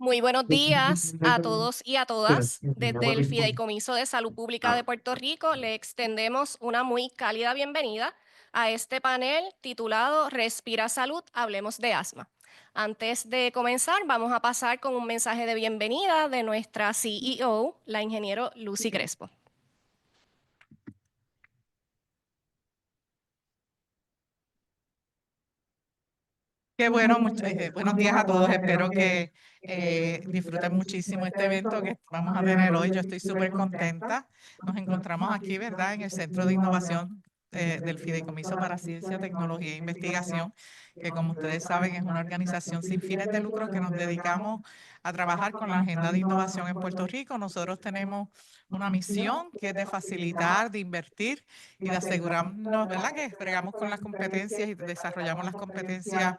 Muy buenos días a todos y a todas. Desde el Fideicomiso de Salud Pública de Puerto Rico le extendemos una muy cálida bienvenida a este panel titulado Respira Salud, hablemos de asma. Antes de comenzar, vamos a pasar con un mensaje de bienvenida de nuestra CEO, la ingeniero Lucy Crespo. Qué bueno, buenos días a todos. Espero que disfruten muchísimo este evento que vamos a tener hoy. Yo estoy súper contenta. Nos encontramos aquí, ¿verdad?, en el Centro de Innovación del Fideicomiso para Ciencia, Tecnología e Investigación, que como ustedes saben es una organización sin fines de lucro que nos dedicamos a trabajar con la agenda de innovación en Puerto Rico. Nosotros tenemos una misión que es de facilitar, de invertir y de asegurarnos, ¿verdad?, que bregamos con las competencias y desarrollamos las competencias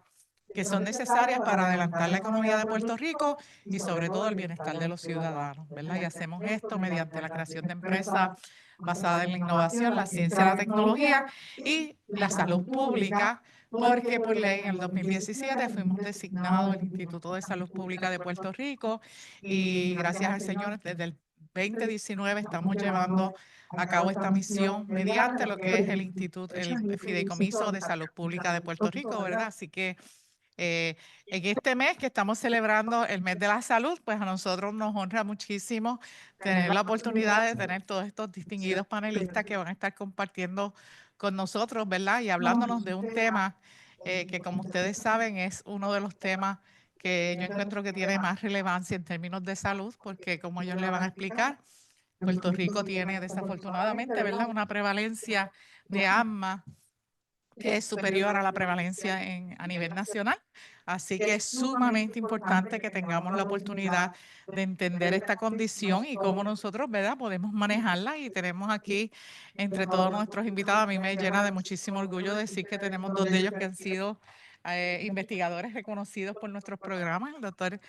que son necesarias para adelantar la economía de Puerto Rico y sobre todo el bienestar de los ciudadanos, ¿verdad? Y hacemos esto mediante la creación de empresas basadas en la innovación, la ciencia, la tecnología y la salud pública, porque por ley en el 2017 fuimos designados el Instituto de Salud Pública de Puerto Rico y gracias al Señor desde el 2019 estamos llevando a cabo esta misión mediante lo que es el Instituto, el Fideicomiso de Salud Pública de Puerto Rico, ¿verdad? Así que en este mes que estamos celebrando el mes de la salud, pues a nosotros nos honra muchísimo tener la oportunidad de tener todos estos distinguidos panelistas que van a estar compartiendo con nosotros, ¿verdad? Y hablándonos de un tema que, como ustedes saben, es uno de los temas que yo encuentro que tiene más relevancia en términos de salud, porque como ellos le van a explicar, Puerto Rico tiene desafortunadamente, ¿verdad?, una prevalencia de asma que es superior a la prevalencia a nivel nacional. Así que es sumamente importante que tengamos la oportunidad de entender esta condición y cómo nosotros, ¿verdad?, podemos manejarla. Y tenemos aquí, entre todos nuestros invitados, a mí me llena de muchísimo orgullo decir que tenemos dos de ellos que han sido investigadores reconocidos por nuestros programas, el doctor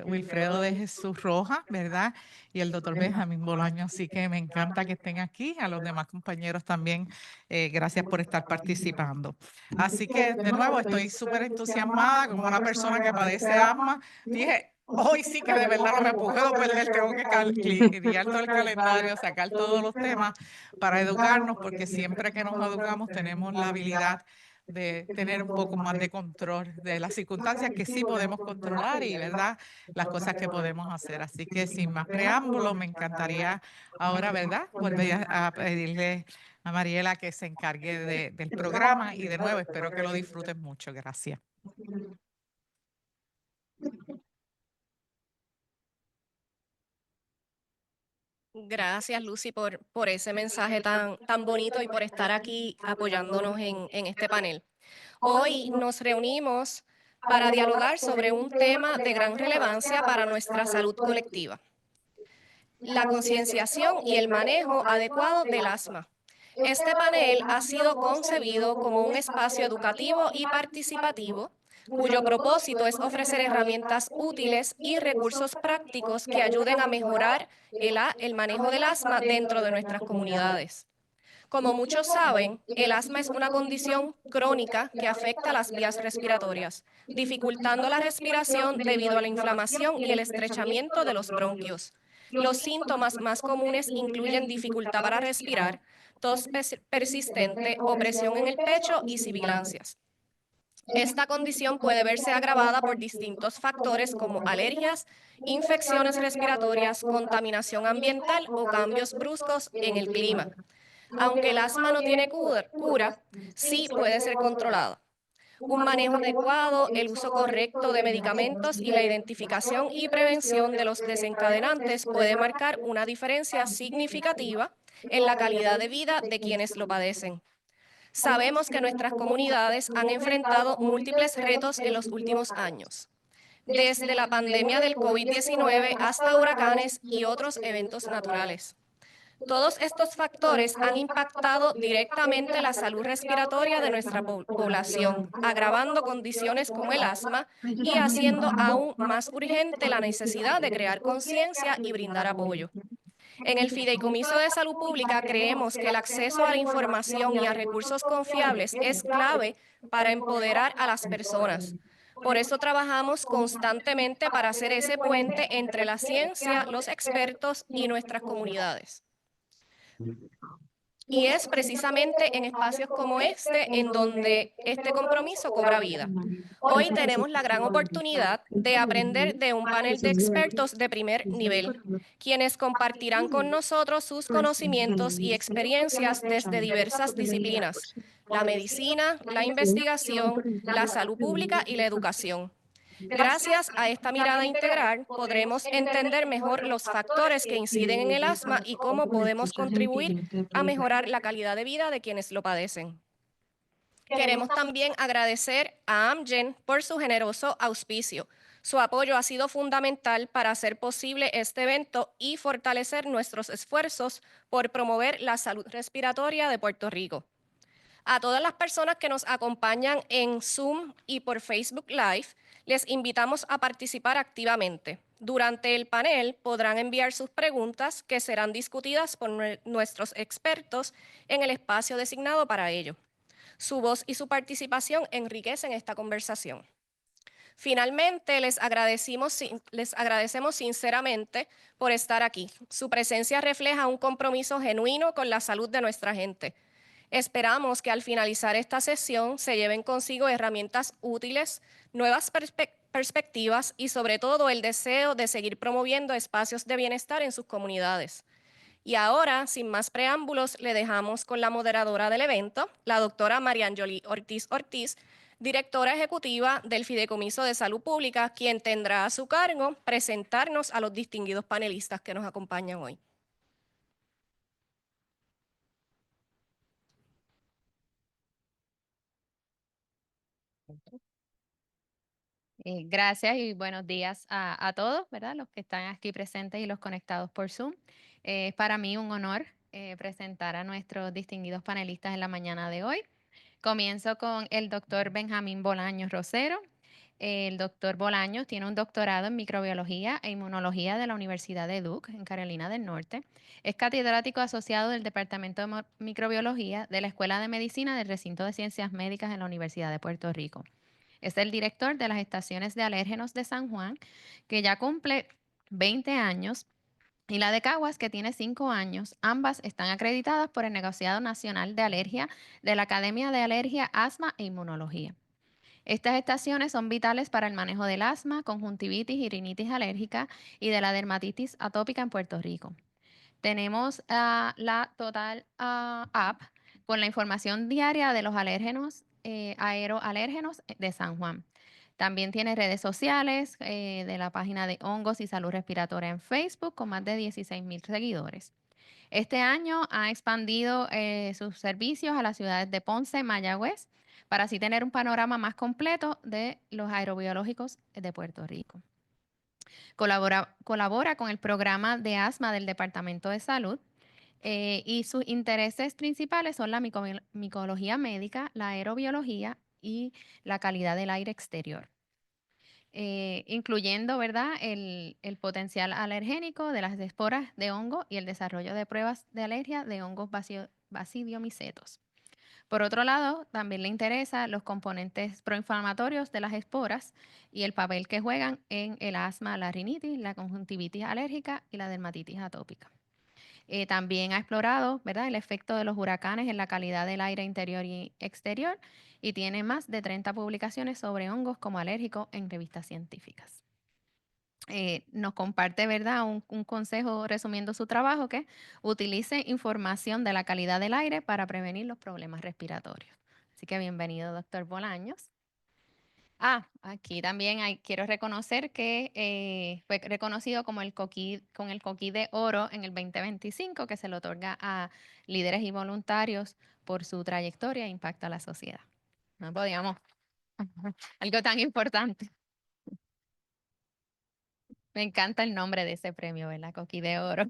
Wilfredo de Jesús Rojas, ¿verdad?, y el doctor Benjamín Bolaño. Así que me encanta que estén aquí. A los demás compañeros también, gracias por estar participando. Así que, de nuevo, estoy súper entusiasmada como una persona que padece asma. Dije, hoy sí que de verdad no me puedo perder, tengo que lidiar todo el calendario, sacar todos los temas para educarnos, porque siempre que nos educamos tenemos la habilidad de tener un poco más de control de las circunstancias que sí podemos controlar y, ¿verdad?, las cosas que podemos hacer. Así que, sin más preámbulos, me encantaría ahora, ¿verdad?, volver a pedirle a Mariela que se encargue del programa y de nuevo espero que lo disfruten mucho. Gracias. Gracias, Lucy, por ese mensaje tan bonito y por estar aquí apoyándonos en este panel. Hoy nos reunimos para dialogar sobre un tema de gran relevancia para nuestra salud colectiva: la concienciación y el manejo adecuado del asma. Este panel ha sido concebido como un espacio educativo y participativo, cuyo propósito es ofrecer herramientas útiles y recursos prácticos que ayuden a mejorar el manejo del asma dentro de nuestras comunidades. Como muchos saben, el asma es una condición crónica que afecta las vías respiratorias, dificultando la respiración debido a la inflamación y el estrechamiento de los bronquios. Los síntomas más comunes incluyen dificultad para respirar, tos persistente, opresión en el pecho y sibilancias. Esta condición puede verse agravada por distintos factores como alergias, infecciones respiratorias, contaminación ambiental o cambios bruscos en el clima. Aunque el asma no tiene cura, sí puede ser controlada. Un manejo adecuado, el uso correcto de medicamentos y la identificación y prevención de los desencadenantes puede marcar una diferencia significativa en la calidad de vida de quienes lo padecen. Sabemos que nuestras comunidades han enfrentado múltiples retos en los últimos años, desde la pandemia del COVID-19 hasta huracanes y otros eventos naturales. Todos estos factores han impactado directamente la salud respiratoria de nuestra población, agravando condiciones como el asma y haciendo aún más urgente la necesidad de crear conciencia y brindar apoyo. En el Fideicomiso de Salud Pública creemos que el acceso a la información y a recursos confiables es clave para empoderar a las personas. Por eso trabajamos constantemente para hacer ese puente entre la ciencia, los expertos y nuestras comunidades. Y es precisamente en espacios como este en donde este compromiso cobra vida. Hoy tenemos la gran oportunidad de aprender de un panel de expertos de primer nivel, quienes compartirán con nosotros sus conocimientos y experiencias desde diversas disciplinas: la medicina, la investigación, la salud pública y la educación. Gracias a esta mirada integral, podremos entender mejor los factores que inciden en el asma y cómo podemos contribuir a mejorar la calidad de vida de quienes lo padecen. Queremos también agradecer a Amgen por su generoso auspicio. Su apoyo ha sido fundamental para hacer posible este evento y fortalecer nuestros esfuerzos por promover la salud respiratoria de Puerto Rico. A todas las personas que nos acompañan en Zoom y por Facebook Live, les invitamos a participar activamente. Durante el panel podrán enviar sus preguntas, que serán discutidas por nuestros expertos en el espacio designado para ello. Su voz y su participación enriquecen esta conversación. Finalmente, les agradecemos sinceramente por estar aquí. Su presencia refleja un compromiso genuino con la salud de nuestra gente. Esperamos que al finalizar esta sesión se lleven consigo herramientas útiles, nuevas perspectivas y sobre todo el deseo de seguir promoviendo espacios de bienestar en sus comunidades. Y ahora, sin más preámbulos, le dejamos con la moderadora del evento, la doctora Marianjoli Ortiz Ortiz, directora ejecutiva del Fideicomiso de Salud Pública, quien tendrá a su cargo presentarnos a los distinguidos panelistas que nos acompañan hoy. Gracias y buenos días a todos, ¿verdad? Los que están aquí presentes y los conectados por Zoom. Es para mí un honor presentar a nuestros distinguidos panelistas en la mañana de hoy. Comienzo con el doctor Benjamín Bolaños Rosero. El doctor Bolaños tiene un doctorado en microbiología e inmunología de la Universidad de Duke, en Carolina del Norte. Es catedrático asociado del Departamento de Microbiología de la Escuela de Medicina del Recinto de Ciencias Médicas en la Universidad de Puerto Rico. Es el director de las estaciones de alérgenos de San Juan, que ya cumple 20 años, y la de Caguas, que tiene 5 años. Ambas están acreditadas por el Negociado Nacional de Alergia de la Academia de Alergia, Asma e Inmunología. Estas estaciones son vitales para el manejo del asma, conjuntivitis y rinitis alérgica y de la dermatitis atópica en Puerto Rico. Tenemos la Total App con la información diaria de los alérgenos, aeroalérgenos de San Juan. También tiene redes sociales de la página de Hongos y Salud Respiratoria en Facebook con más de 16,000 seguidores. Este año ha expandido sus servicios a las ciudades de Ponce y Mayagüez para así tener un panorama más completo de los aerobiológicos de Puerto Rico. Colabora con el programa de asma del Departamento de Salud y sus intereses principales son la micología médica, la aerobiología y la calidad del aire exterior. Incluyendo, ¿verdad?, el potencial alergénico de las esporas de hongo y el desarrollo de pruebas de alergia de hongos basidiomicetos. Por otro lado, también le interesan los componentes proinflamatorios de las esporas y el papel que juegan en el asma, la rinitis, la conjuntivitis alérgica y la dermatitis atópica. También ha explorado, ¿verdad?, el efecto de los huracanes en la calidad del aire interior y exterior y tiene más de 30 publicaciones sobre hongos como alérgicos en revistas científicas. Nos comparte, ¿verdad?, un consejo resumiendo su trabajo, que utilice información de la calidad del aire para prevenir los problemas respiratorios. Así que bienvenido, doctor Bolaños. Aquí también quiero reconocer que fue reconocido como con el Coquí de Oro en el 2025, que se le otorga a líderes y voluntarios por su trayectoria e impacto a la sociedad. No podíamos, algo tan importante. Me encanta el nombre de ese premio, ¿verdad? Coquí de Oro.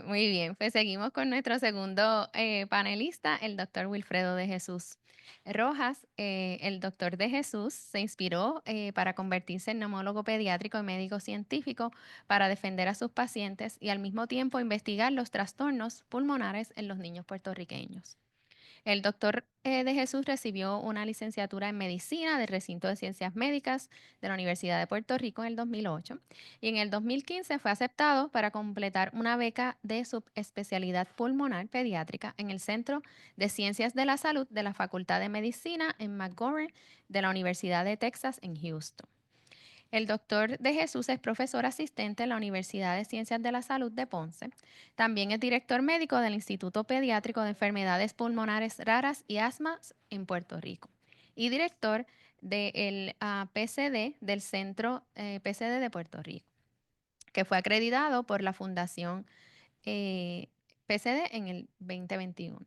Muy bien, pues seguimos con nuestro segundo panelista, el doctor Wilfredo de Jesús Rojas. El doctor de Jesús se inspiró para convertirse en neumólogo pediátrico y médico científico para defender a sus pacientes y al mismo tiempo investigar los trastornos pulmonares en los niños puertorriqueños. El doctor de Jesús recibió una licenciatura en medicina del Recinto de Ciencias Médicas de la Universidad de Puerto Rico en el 2008 y en el 2015 fue aceptado para completar una beca de subespecialidad pulmonar pediátrica en el Centro de Ciencias de la Salud de la Facultad de Medicina en McGovern de la Universidad de Texas en Houston. El doctor de Jesús es profesor asistente en la Universidad de Ciencias de la Salud de Ponce. También es director médico del Instituto Pediátrico de Enfermedades Pulmonares Raras y Asmas en Puerto Rico. Y director del PCD, del Centro PCD de Puerto Rico, que fue acreditado por la Fundación PCD en el 2021.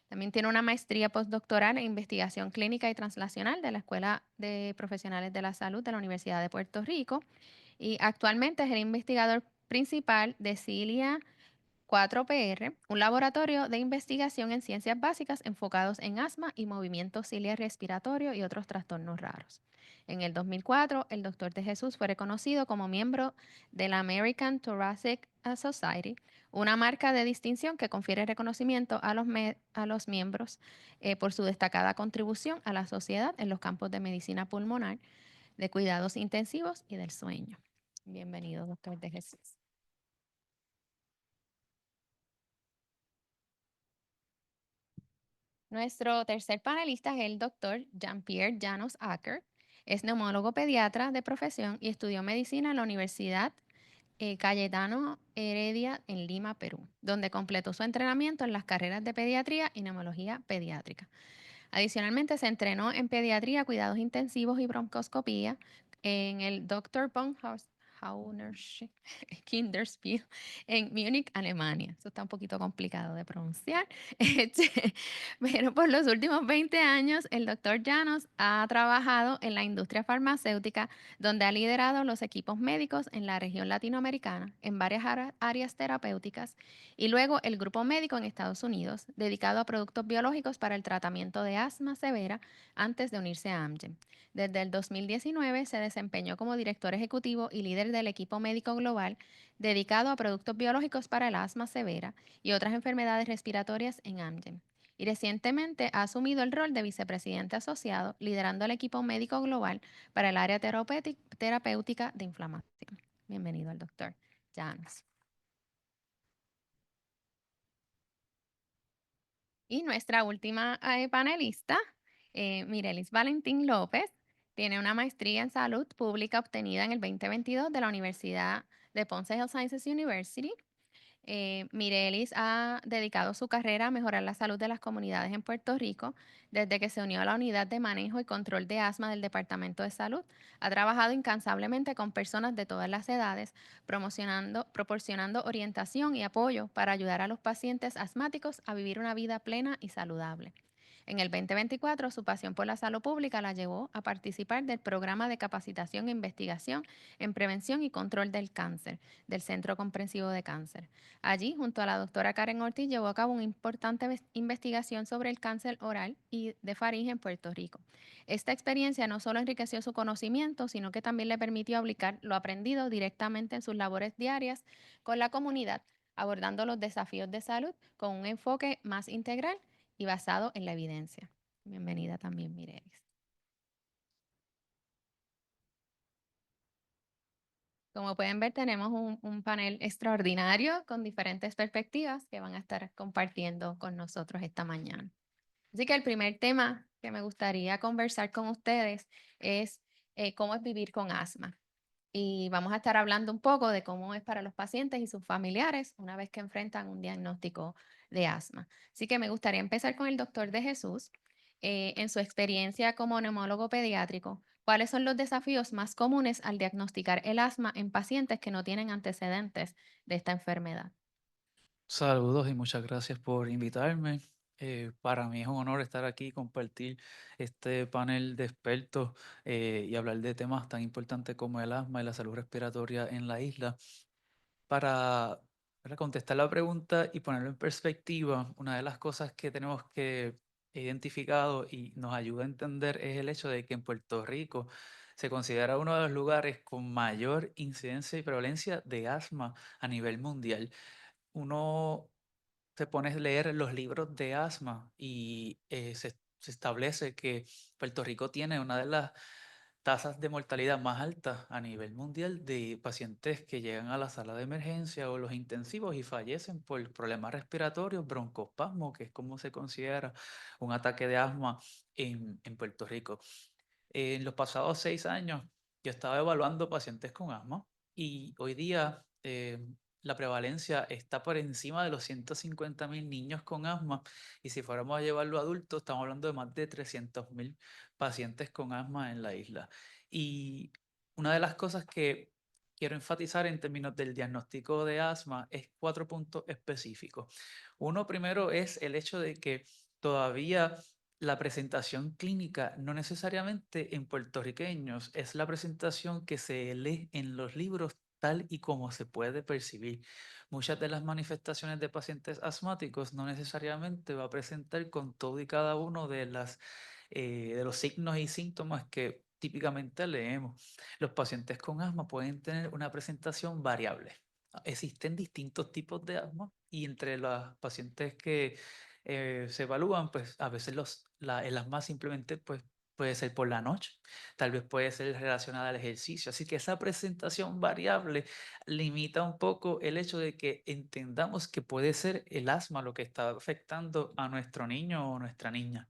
También tiene una maestría postdoctoral en investigación clínica y translacional de la Escuela de Profesionales de la Salud de la Universidad de Puerto Rico y actualmente es el investigador principal de Cilia 4PR, un laboratorio de investigación en ciencias básicas enfocados en asma y movimiento ciliar respiratorio y otros trastornos raros. En el 2004, el Doctor de Jesús fue reconocido como miembro de la American Thoracic Society, una marca de distinción que confiere reconocimiento a los miembros por su destacada contribución a la sociedad en los campos de medicina pulmonar, de cuidados intensivos y del sueño. Bienvenido, Doctor de Jesús. Nuestro tercer panelista es el doctor Jean-Pierre Llanos Acker. Es neumólogo pediatra de profesión y estudió medicina en la Universidad Cayetano Heredia en Lima, Perú, donde completó su entrenamiento en las carreras de pediatría y neumología pediátrica. Adicionalmente, se entrenó en pediatría, cuidados intensivos y broncoscopía en el Dr. Kinderspiel en Múnich, Alemania. Eso está un poquito complicado de pronunciar. Pero por los últimos 20 años, el doctor Llanos ha trabajado en la industria farmacéutica, donde ha liderado los equipos médicos en la región latinoamericana, en varias áreas terapéuticas, y luego el grupo médico en Estados Unidos, dedicado a productos biológicos para el tratamiento de asma severa, antes de unirse a Amgen. Desde el 2019 se desempeñó como director ejecutivo y líder del equipo médico global dedicado a productos biológicos para el asma severa y otras enfermedades respiratorias en Amgen. Y recientemente ha asumido el rol de vicepresidente asociado, liderando el equipo médico global para el área terapéutica de inflamación. Bienvenido al doctor Llanos. Y nuestra última panelista, Mirelis Valentín López, tiene una maestría en salud pública obtenida en el 2022 de la Universidad de Ponce Health Sciences University. Mirelis ha dedicado su carrera a mejorar la salud de las comunidades en Puerto Rico desde que se unió a la Unidad de Manejo y Control de Asma del Departamento de Salud. Ha trabajado incansablemente con personas de todas las edades, proporcionando orientación y apoyo para ayudar a los pacientes asmáticos a vivir una vida plena y saludable. En el 2024, su pasión por la salud pública la llevó a participar del programa de capacitación e investigación en prevención y control del cáncer del Centro Comprensivo de Cáncer. Allí, junto a la doctora Karen Ortiz, llevó a cabo una importante investigación sobre el cáncer oral y de faringe en Puerto Rico. Esta experiencia no solo enriqueció su conocimiento, sino que también le permitió aplicar lo aprendido directamente en sus labores diarias con la comunidad, abordando los desafíos de salud con un enfoque más integral y basado en la evidencia. Bienvenida también, Mirelis. Como pueden ver, tenemos un panel extraordinario con diferentes perspectivas que van a estar compartiendo con nosotros esta mañana. Así que el primer tema que me gustaría conversar con ustedes es cómo es vivir con asma. Y vamos a estar hablando un poco de cómo es para los pacientes y sus familiares una vez que enfrentan un diagnóstico de asma. Así que me gustaría empezar con el doctor de Jesús. En su experiencia como neumólogo pediátrico, ¿cuáles son los desafíos más comunes al diagnosticar el asma en pacientes que no tienen antecedentes de esta enfermedad? Saludos y muchas gracias por invitarme. Para mí es un honor estar aquí y compartir este panel de expertos y hablar de temas tan importantes como el asma y la salud respiratoria en la isla. Para contestar la pregunta y ponerlo en perspectiva, una de las cosas que tenemos que identificado y nos ayuda a entender es el hecho de que en Puerto Rico se considera uno de los lugares con mayor incidencia y prevalencia de asma a nivel mundial. Uno se pone a leer los libros de asma y se establece que Puerto Rico tiene una de las tasas de mortalidad más altas a nivel mundial de pacientes que llegan a la sala de emergencia o los intensivos y fallecen por problemas respiratorios, broncoespasmo, que es como se considera un ataque de asma en Puerto Rico. En los pasados 6 años, yo estaba evaluando pacientes con asma y hoy día la prevalencia está por encima de los 150,000 niños con asma y si fuéramos a llevarlo a adultos, estamos hablando de más de 300,000 pacientes con asma en la isla. Y una de las cosas que quiero enfatizar en términos del diagnóstico de asma es 4 puntos específicos. Uno primero es el hecho de que todavía la presentación clínica no necesariamente en puertorriqueños es la presentación que se lee en los libros tal y como se puede percibir. Muchas de las manifestaciones de pacientes asmáticos no necesariamente va a presentar con todo y cada uno de los signos y síntomas que típicamente leemos. Los pacientes con asma pueden tener una presentación variable. Existen distintos tipos de asma y entre los pacientes que se evalúan, pues a veces el asma simplemente pues, puede ser por la noche, tal vez puede ser relacionada al ejercicio. Así que esa presentación variable limita un poco el hecho de que entendamos que puede ser el asma lo que está afectando a nuestro niño o nuestra niña.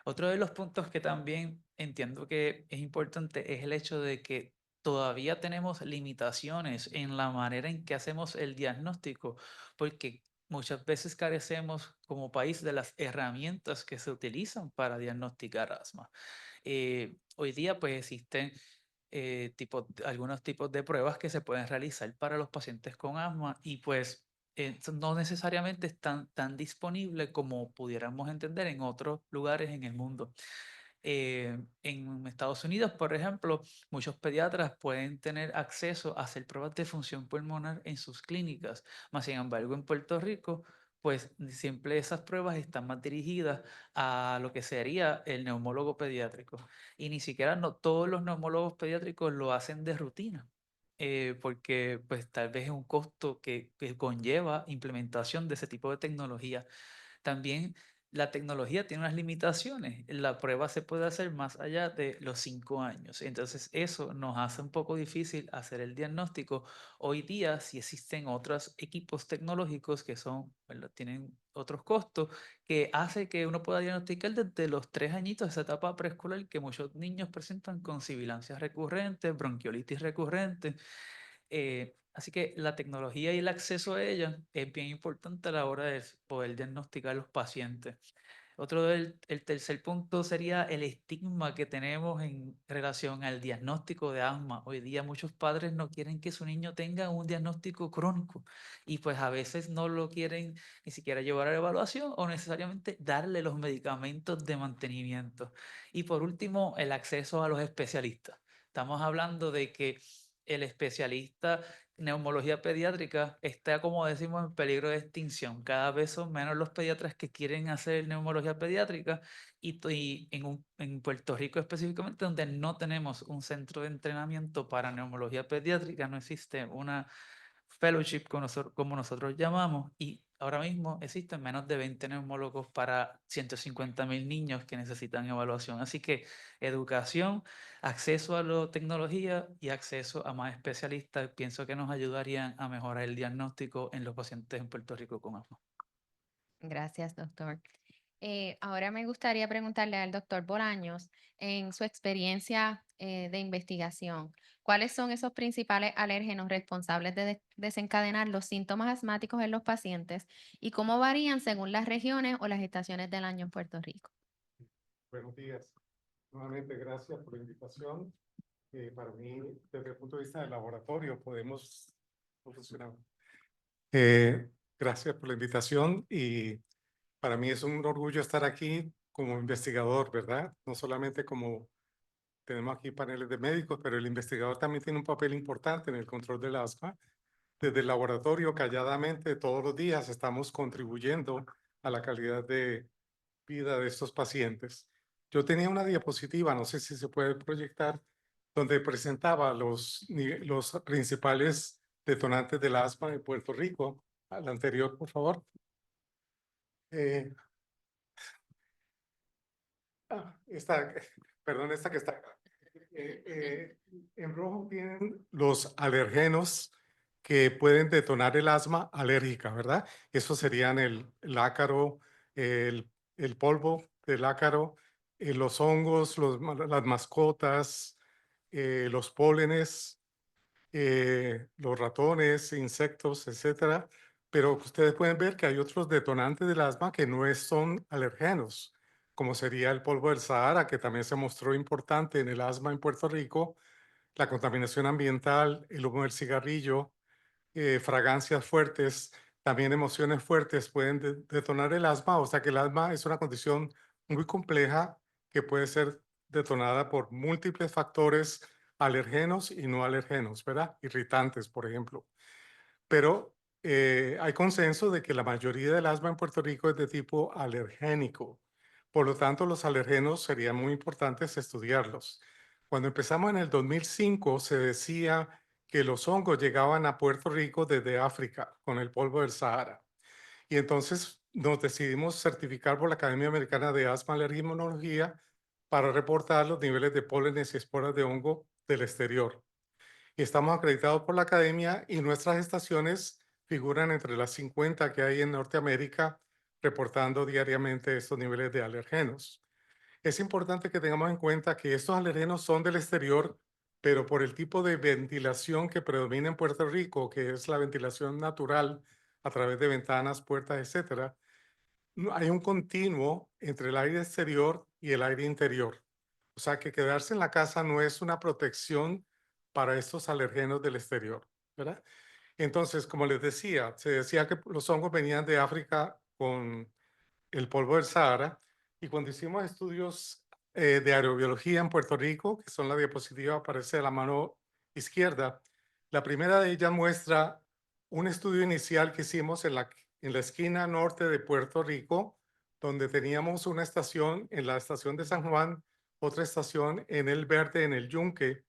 Otro de los puntos que también entiendo que es importante es el hecho de que todavía tenemos limitaciones en la manera en que hacemos el diagnóstico, porque muchas veces carecemos como país de las herramientas que se utilizan para diagnosticar asma. Hoy día pues existen algunos tipos de pruebas que se pueden realizar para los pacientes con asma y pues no necesariamente están tan disponibles como pudiéramos entender en otros lugares en el mundo. En Estados Unidos, por ejemplo, muchos pediatras pueden tener acceso a hacer pruebas de función pulmonar en sus clínicas, mas sin embargo en Puerto Rico, pues siempre esas pruebas están más dirigidas a lo que sería el neumólogo pediátrico. Y ni siquiera todos los neumólogos pediátricos lo hacen de rutina. Porque pues tal vez es un costo que conlleva implementación de ese tipo de tecnología. También la tecnología tiene unas limitaciones. La prueba se puede hacer más allá de los 5 años. Entonces eso nos hace un poco difícil hacer el diagnóstico. Hoy día sí existen otros equipos tecnológicos que son, ¿verdad? Tienen otros costos que hace que uno pueda diagnosticar desde los 3 añitos, esa etapa preescolar que muchos niños presentan con sibilancias recurrentes, bronquiolitis recurrente. Así que la tecnología y el acceso a ella es bien importante a la hora de poder diagnosticar a los pacientes. El tercer punto sería el estigma que tenemos en relación al diagnóstico de asma. Hoy día muchos padres no quieren que su niño tenga un diagnóstico crónico y pues a veces no lo quieren ni siquiera llevar a la evaluación o necesariamente darle los medicamentos de mantenimiento. Y por último, el acceso a los especialistas. Estamos hablando de que el especialista neumología pediátrica está, como decimos, en peligro de extinción. Cada vez son menos los pediatras que quieren hacer neumología pediátrica y en Puerto Rico específicamente, donde no tenemos un centro de entrenamiento para neumología pediátrica, no existe una fellowship como nosotros llamamos y ahora mismo existen menos de 20 neumólogos para 150,000 niños que necesitan evaluación. Así que educación, acceso a la tecnología y acceso a más especialistas pienso que nos ayudarían a mejorar el diagnóstico en los pacientes en Puerto Rico con asma. Gracias, doctor. Ahora me gustaría preguntarle al doctor Bolaños, en su experiencia de investigación, ¿cuáles son esos principales alérgenos responsables de desencadenar los síntomas asmáticos en los pacientes y cómo varían según las regiones o las estaciones del año en Puerto Rico? Buenos días. Nuevamente, gracias por la invitación. Para mí, desde el punto de vista del laboratorio, podemos funcionar. Gracias por la invitación y para mí es un orgullo estar aquí como investigador, ¿verdad? No solamente como tenemos aquí paneles de médicos, pero el investigador también tiene un papel importante en el control del asma. Desde el laboratorio, calladamente, todos los días estamos contribuyendo a la calidad de vida de estos pacientes. Yo tenía una diapositiva, no sé si se puede proyectar, donde presentaba los principales detonantes del asma en Puerto Rico. A la anterior, por favor. Eh, esta, perdón, esta que está acá. En rojo tienen los alergenos que pueden detonar el asma alérgica, ¿verdad? Esos serían el ácaro, el, el polvo del ácaro, los hongos, las mascotas, los pólenes, los ratones, insectos, etcétera. Pero ustedes pueden ver que hay otros detonantes del asma que no son alergenos, como sería el polvo del Sahara, que también se mostró importante en el asma en Puerto Rico, la contaminación ambiental, el humo del cigarrillo, fragancias fuertes, también emociones fuertes pueden detonar el asma, o sea que el asma es una condición muy compleja que puede ser detonada por múltiples factores alergenos y no alergenos, ¿verdad? Irritantes, por ejemplo. Pero hay consenso de que la mayoría del asma en Puerto Rico es de tipo alergénico. Por lo tanto, los alergenos serían muy importantes estudiarlos. Cuando empezamos en el 2005, se decía que los hongos llegaban a Puerto Rico desde África con el polvo del Sahara. Y entonces nos decidimos certificar por la Academia Americana de Asma, Alergia y Inmunología para reportar los niveles de pólenes y esporas de hongo del exterior. Y estamos acreditados por la Academia y nuestras estaciones figuran entre las 50 que hay en Norteamérica, reportando diariamente estos niveles de alergenos. Es importante que tengamos en cuenta que estos alergenos son del exterior, pero por el tipo de ventilación que predomina en Puerto Rico, que es la ventilación natural a través de ventanas, puertas, etcétera, hay un continuo entre el aire exterior y el aire interior. O sea que quedarse en la casa no es una protección para estos alergenos del exterior, ¿verdad? Entonces, como les decía, se decía que los hongos venían de África con el polvo del Sahara, y cuando hicimos estudios de aerobiología en Puerto Rico, que son la diapositiva aparece de la mano izquierda, la primera de ellas muestra un estudio inicial que hicimos en la esquina norte de Puerto Rico, donde teníamos una estación en la estación de San Juan, otra estación en el Verde, en el Yunque,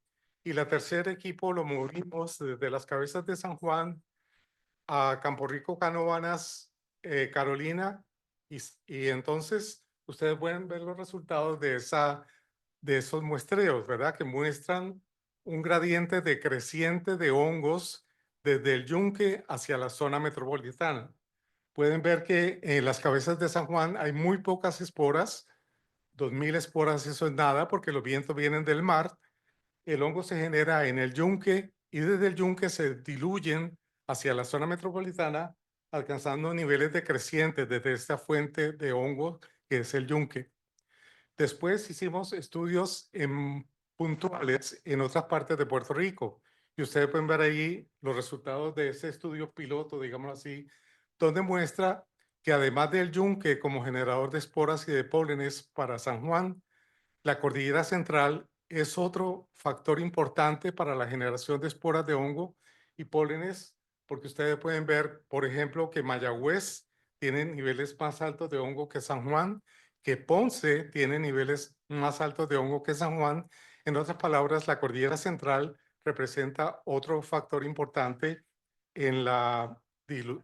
y la tercer equipo lo movimos desde las Cabezas de San Juan a Campo Rico, Canóvanas, Carolina, y entonces ustedes pueden ver los resultados de esos muestreos, ¿verdad? Que muestran un gradiente decreciente de hongos desde el Yunque hacia la zona metropolitana. Pueden ver que en las Cabezas de San Juan hay muy pocas esporas, 2000 esporas, eso es nada, porque los vientos vienen del mar. El hongo se genera en el yunque y desde el yunque se diluyen hacia la zona metropolitana, alcanzando niveles decrecientes desde esta fuente de hongo que es el yunque. Después hicimos estudios puntuales en otras partes de Puerto Rico y ustedes pueden ver ahí los resultados de ese estudio piloto, digamos así, donde muestra que además del yunque como generador de esporas y de pólenes para San Juan, la cordillera central es otro factor importante para la generación de esporas de hongo y pólenes, porque ustedes pueden ver, por ejemplo, que Mayagüez tiene niveles más altos de hongo que San Juan, que Ponce tiene niveles más altos de hongo que San Juan. En otras palabras, la cordillera central representa otro factor importante en la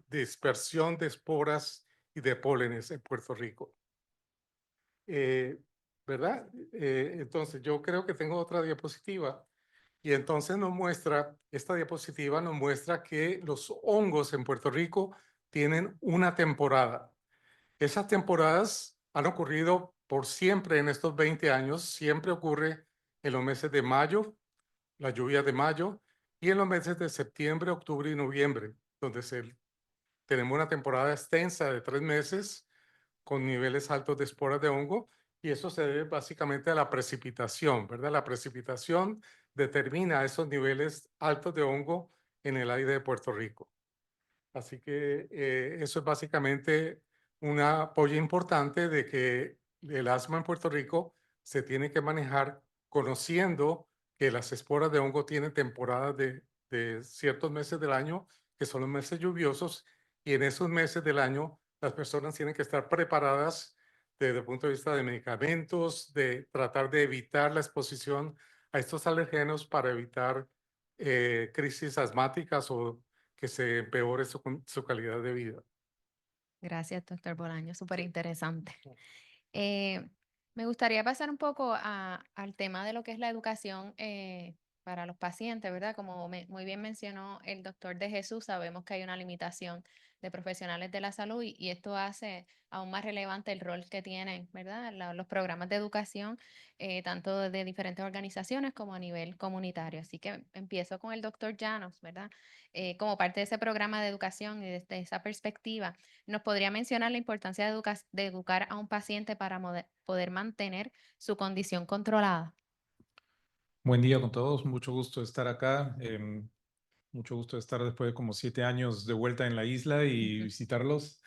dispersión de esporas y de pólenes en Puerto Rico. ¿Verdad? Entonces, yo creo que tengo otra diapositiva. Y entonces esta diapositiva nos muestra que los hongos en Puerto Rico tienen una temporada. Esas temporadas han ocurrido por siempre en estos 20 años. Siempre ocurre en los meses de mayo, las lluvias de mayo, y en los meses de septiembre, octubre y noviembre, donde tenemos una temporada extensa de 3 meses con niveles altos de esporas de hongo, y eso se debe básicamente a la precipitación, ¿verdad? La precipitación determina esos niveles altos de hongo en el aire de Puerto Rico. Así que eso es básicamente un apoyo importante de que el asma en Puerto Rico se tiene que manejar conociendo que las esporas de hongo tienen temporadas de ciertos meses del año, que son los meses lluviosos, y en esos meses del año las personas tienen que estar preparadas desde el punto de vista de medicamentos, de tratar de evitar la exposición a estos alergenos para evitar crisis asmáticas o que se empeore su calidad de vida. Gracias, doctor Bolaño, súper interesante. Me gustaría pasar un poco al tema de lo que es la educación para los pacientes, ¿verdad? Como muy bien mencionó el doctor de Jesús, sabemos que hay una limitación de profesionales de la salud y esto hace aún más relevante el rol que tienen, ¿verdad? Los programas de educación, tanto de diferentes organizaciones como a nivel comunitario. Así que empiezo con el doctor Llanos, ¿verdad? Como parte de ese programa de educación y desde esa perspectiva, ¿nos podría mencionar la importancia de educar a un paciente para poder mantener su condición controlada? Buen día con todos, mucho gusto de estar acá. Mucho gusto de estar después de como 7 años de vuelta en la isla y Ujú. visitarlos,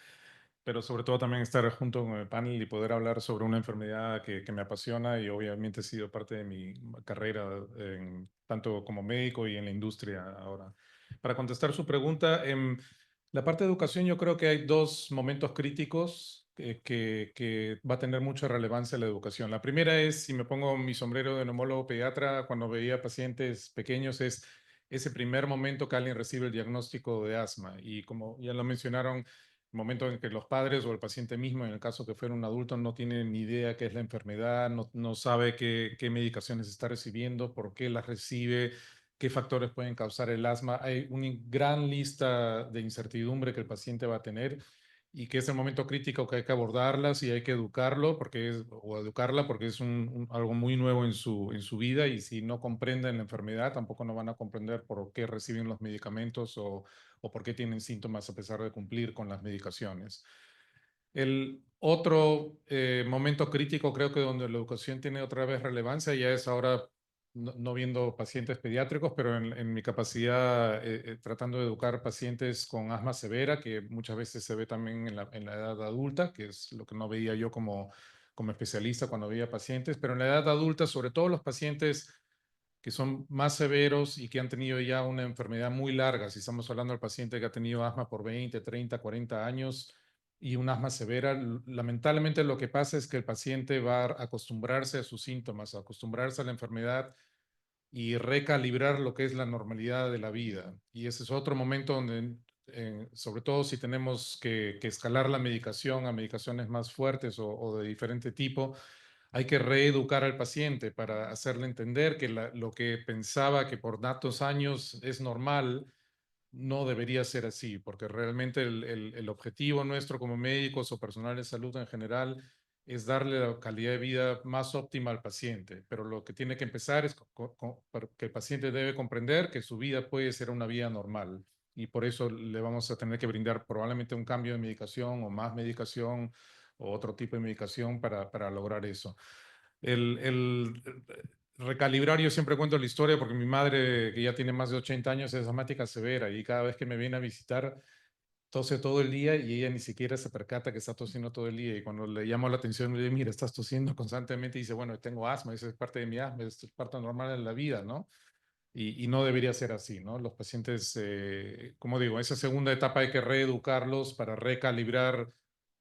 pero sobre todo también estar junto con el panel y poder hablar sobre una enfermedad que me apasiona y obviamente ha sido parte de mi carrera, tanto como médico y en la industria ahora. Para contestar su pregunta, la parte de educación yo creo que hay dos momentos críticos que va a tener mucha relevancia la educación. La primera es, si me pongo mi sombrero de neumólogo pediatra, cuando veía pacientes pequeños, es ese primer momento que alguien recibe el diagnóstico de asma. Y como ya lo mencionaron, el momento en que los padres o el paciente mismo, en el caso que fuera un adulto, no tiene ni idea qué es la enfermedad, no sabe qué medicaciones está recibiendo, por qué las recibe, qué factores pueden causar el asma. Hay una gran lista de incertidumbre que el paciente va a tener y que es el momento crítico que hay que abordarlas y hay que educarlo o educarla porque es algo muy nuevo en su vida y si no comprenden la enfermedad tampoco no van a comprender por qué reciben los medicamentos o por qué tienen síntomas a pesar de cumplir con las medicaciones. El otro momento crítico creo que donde la educación tiene otra vez relevancia ya es ahora no viendo pacientes pediátricos, pero en mi capacidad tratando de educar pacientes con asma severa, que muchas veces se ve también en la edad adulta, que es lo que no veía yo como especialista cuando veía pacientes, pero en la edad adulta, sobre todo los pacientes que son más severos y que han tenido ya una enfermedad muy larga, si estamos hablando del paciente que ha tenido asma por 20, 30, 40 años y un asma severa, lamentablemente lo que pasa es que el paciente va a acostumbrarse a sus síntomas, a acostumbrarse a la enfermedad y recalibrar lo que es la normalidad de la vida. Y ese es otro momento donde, sobre todo si tenemos que escalar la medicación a medicaciones más fuertes o de diferente tipo, hay que reeducar al paciente para hacerle entender que lo que pensaba que por tantos años es normal, no debería ser así, porque realmente el objetivo nuestro como médicos o personal de salud en general es darle la calidad de vida más óptima al paciente, pero lo que tiene que empezar es que el paciente debe comprender que su vida puede ser una vida normal y por eso le vamos a tener que brindar probablemente un cambio de medicación o más medicación o otro tipo de medicación para lograr eso. Recalibrar, yo siempre cuento la historia porque mi madre, que ya tiene más de 80 años, es asmática severa y cada vez que me viene a visitar, tose todo el día y ella ni siquiera se percata que está tosiendo todo el día. Y cuando le llamo la atención, le digo, mira, estás tosiendo constantemente y dice, bueno, tengo asma, eso es parte de mi asma, es parte normal de la vida, ¿no? Y no debería ser así, ¿no? Los pacientes, como digo, esa segunda etapa hay que reeducarlos para recalibrar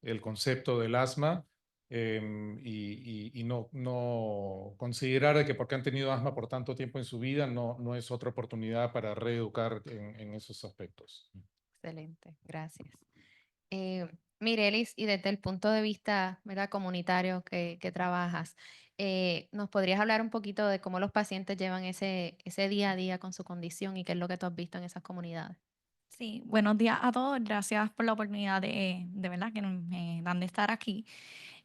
el concepto del asma y no considerar que porque han tenido asma por tanto tiempo en su vida, no es otra oportunidad para reeducar en esos aspectos. Excelente, gracias. Mirelis, y desde el punto de vista, ¿verdad?, comunitario que trabajas, ¿nos podrías hablar un poquito de cómo los pacientes llevan ese día a día con su condición y qué es lo que tú has visto en esas comunidades? Sí, buenos días a todos. Gracias por la oportunidad de verdad que me dan de estar aquí.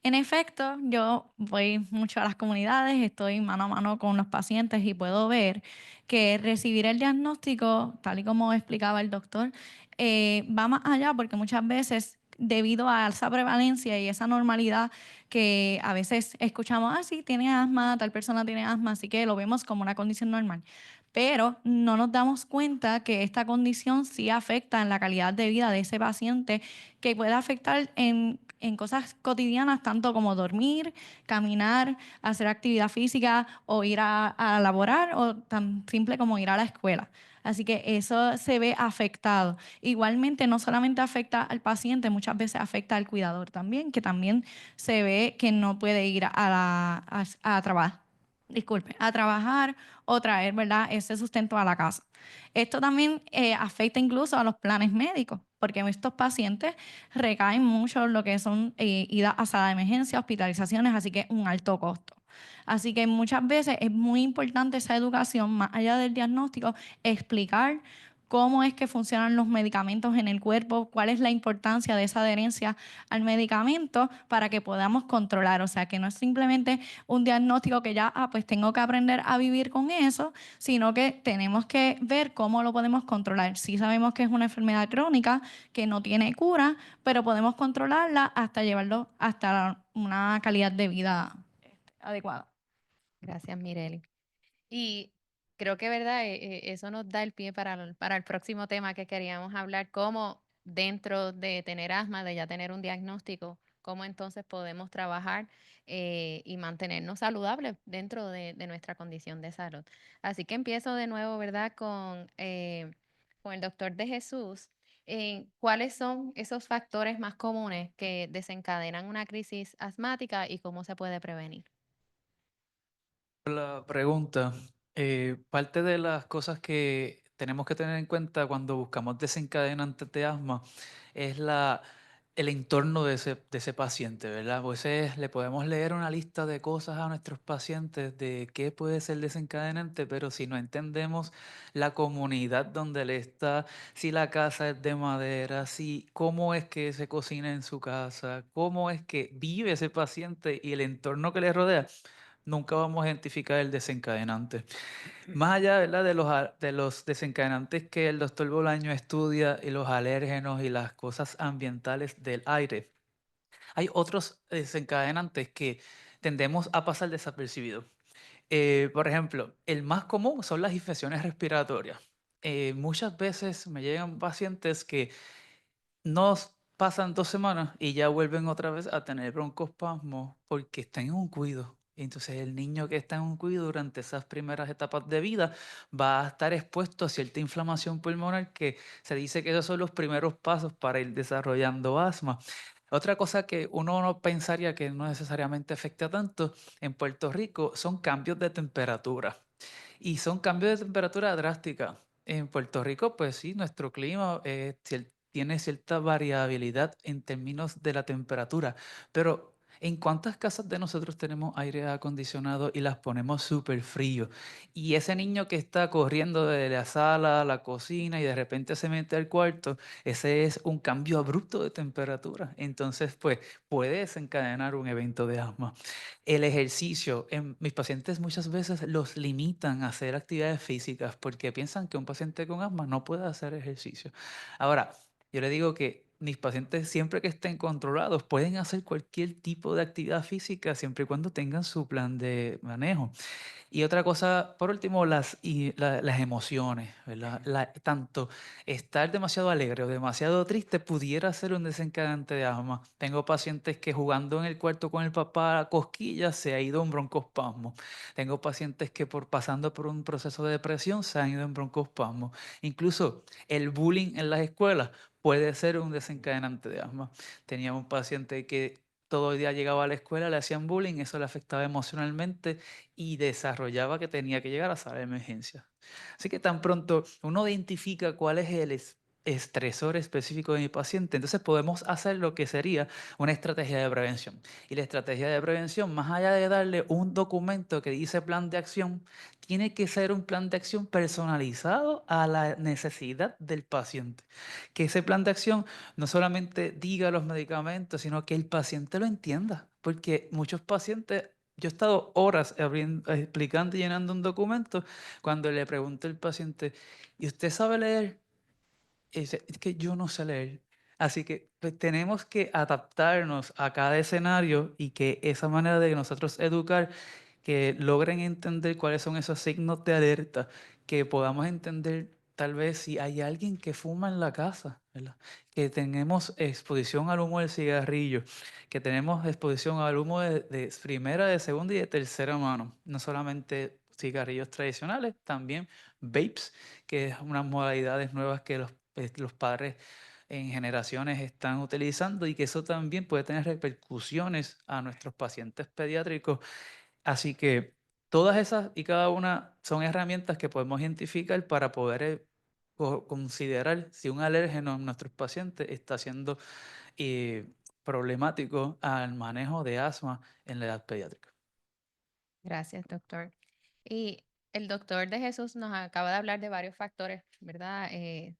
En efecto, yo voy mucho a las comunidades, estoy mano a mano con los pacientes y puedo ver que recibir el diagnóstico, tal y como explicaba el doctor, va más allá porque muchas veces debido a esa prevalencia y esa normalidad que a veces escuchamos, ah, sí, tiene asma, tal persona tiene asma, así que lo vemos como una condición normal. Pero no nos damos cuenta que esta condición sí afecta en la calidad de vida de ese paciente, que puede afectar en cosas cotidianas, tanto como dormir, caminar, hacer actividad física o ir a laborar o tan simple como ir a la escuela. Así que eso se ve afectado. Igualmente, no solamente afecta al paciente, muchas veces afecta al cuidador también, que también se ve que no puede ir a trabajar. disculpe, a trabajar o traer, ¿verdad?, ese sustento a la casa. Esto también afecta incluso a los planes médicos, porque estos pacientes recaen mucho en lo que son idas a sala de emergencia, hospitalizaciones, así que es un alto costo. Así que muchas veces es muy importante esa educación, más allá del diagnóstico, explicar cómo es que funcionan los medicamentos en el cuerpo, cuál es la importancia de esa adherencia al medicamento para que podamos controlar. O sea, que no es simplemente un diagnóstico que ya, pues tengo que aprender a vivir con eso, sino que tenemos que ver cómo lo podemos controlar. Sí sabemos que es una enfermedad crónica que no tiene cura, pero podemos controlarla hasta llevarlo hasta una calidad de vida adecuada. Gracias, Mireli. Y creo que, ¿verdad? Eso nos da el pie para el próximo tema que queríamos hablar, cómo dentro de tener asma, de ya tener un diagnóstico, cómo entonces podemos trabajar y mantenernos saludables dentro de nuestra condición de salud. Así que empiezo de nuevo, ¿verdad? Con el doctor de Jesús. ¿Cuáles son esos factores más comunes que desencadenan una crisis asmática y cómo se puede prevenir? La pregunta, parte de las cosas que tenemos que tener en cuenta cuando buscamos desencadenantes de asma es el entorno de ese paciente, ¿verdad? Pues le podemos leer una lista de cosas a nuestros pacientes de qué puede ser desencadenante, pero si no entendemos la comunidad donde él está, si la casa es de madera, si cómo es que se cocina en su casa, cómo es que vive ese paciente y el entorno que le rodea, nunca vamos a identificar el desencadenante. Más allá, ¿verdad?, de los desencadenantes que el doctor Bolaño estudia y los alérgenos y las cosas ambientales del aire, hay otros desencadenantes que tendemos a pasar desapercibidos. Por ejemplo, el más común son las infecciones respiratorias. Muchas veces me llegan pacientes que nos pasan 2 semanas y ya vuelven otra vez a tener broncoespasmos porque están en un cuido. Entonces el niño que está en un cuido durante esas primeras etapas de vida va a estar expuesto a cierta inflamación pulmonar que se dice que esos son los primeros pasos para ir desarrollando asma. Otra cosa que uno no pensaría que no necesariamente afecta tanto en Puerto Rico son cambios de temperatura. Y son cambios de temperatura drástica. En Puerto Rico, pues sí, nuestro clima tiene cierta variabilidad en términos de la temperatura, pero ¿en cuántas casas de nosotros tenemos aire acondicionado y las ponemos súper frío? Y ese niño que está corriendo de la sala a la cocina y de repente se mete al cuarto, ese es un cambio abrupto de temperatura. Entonces, pues puede desencadenar un evento de asma. El ejercicio, mis pacientes muchas veces los limitan a hacer actividades físicas porque piensan que un paciente con asma no puede hacer ejercicio. Ahora, yo le digo que mis pacientes, siempre que estén controlados, pueden hacer cualquier tipo de actividad física siempre y cuando tengan su plan de manejo. Y otra cosa, por último, las emociones, ¿verdad? Tanto estar demasiado alegre o demasiado triste pudiera ser un desencadenante de asma. Tengo pacientes que jugando en el cuarto con el papá a cosquillas se ha ido en broncoespasmo. Tengo pacientes que pasando por un proceso de depresión se han ido en broncoespasmo. Incluso el bullying en las escuelas puede ser un desencadenante de asma. Tenía un paciente que todo el día llegaba a la escuela, le hacían bullying, eso le afectaba emocionalmente y desarrollaba que tenía que llegar a sala de emergencia. Así que tan pronto uno identifica cuál es el estresor específico de mi paciente, entonces podemos hacer lo que sería una estrategia de prevención. Y la estrategia de prevención, más allá de darle un documento que dice plan de acción, tiene que ser un plan de acción personalizado a la necesidad del paciente. Que ese plan de acción no solamente diga los medicamentos, sino que el paciente lo entienda. Porque muchos pacientes, yo he estado horas explicando y llenando un documento cuando le pregunto al paciente, ¿y usted sabe leer? Y dice, es que yo no sé leer. Así que pues, tenemos que adaptarnos a cada escenario y que esa manera de nosotros educar, que logren entender cuáles son esos signos de alerta, que podamos entender tal vez si hay alguien que fuma en la casa, ¿verdad? Que tenemos exposición al humo del cigarrillo, que tenemos exposición al humo de primera, de segunda y de tercera mano, no solamente cigarrillos tradicionales, también vapes, que es unas modalidades nuevas que los padres en generaciones están utilizando y que eso también puede tener repercusiones a nuestros pacientes pediátricos. Así que Todas esas y cada una son herramientas que podemos identificar para poder considerar si un alérgeno en nuestros pacientes está siendo problemático al manejo de asma en la edad pediátrica. Gracias, doctor. Y el doctor de Jesús nos acaba de hablar de varios factores, ¿verdad? En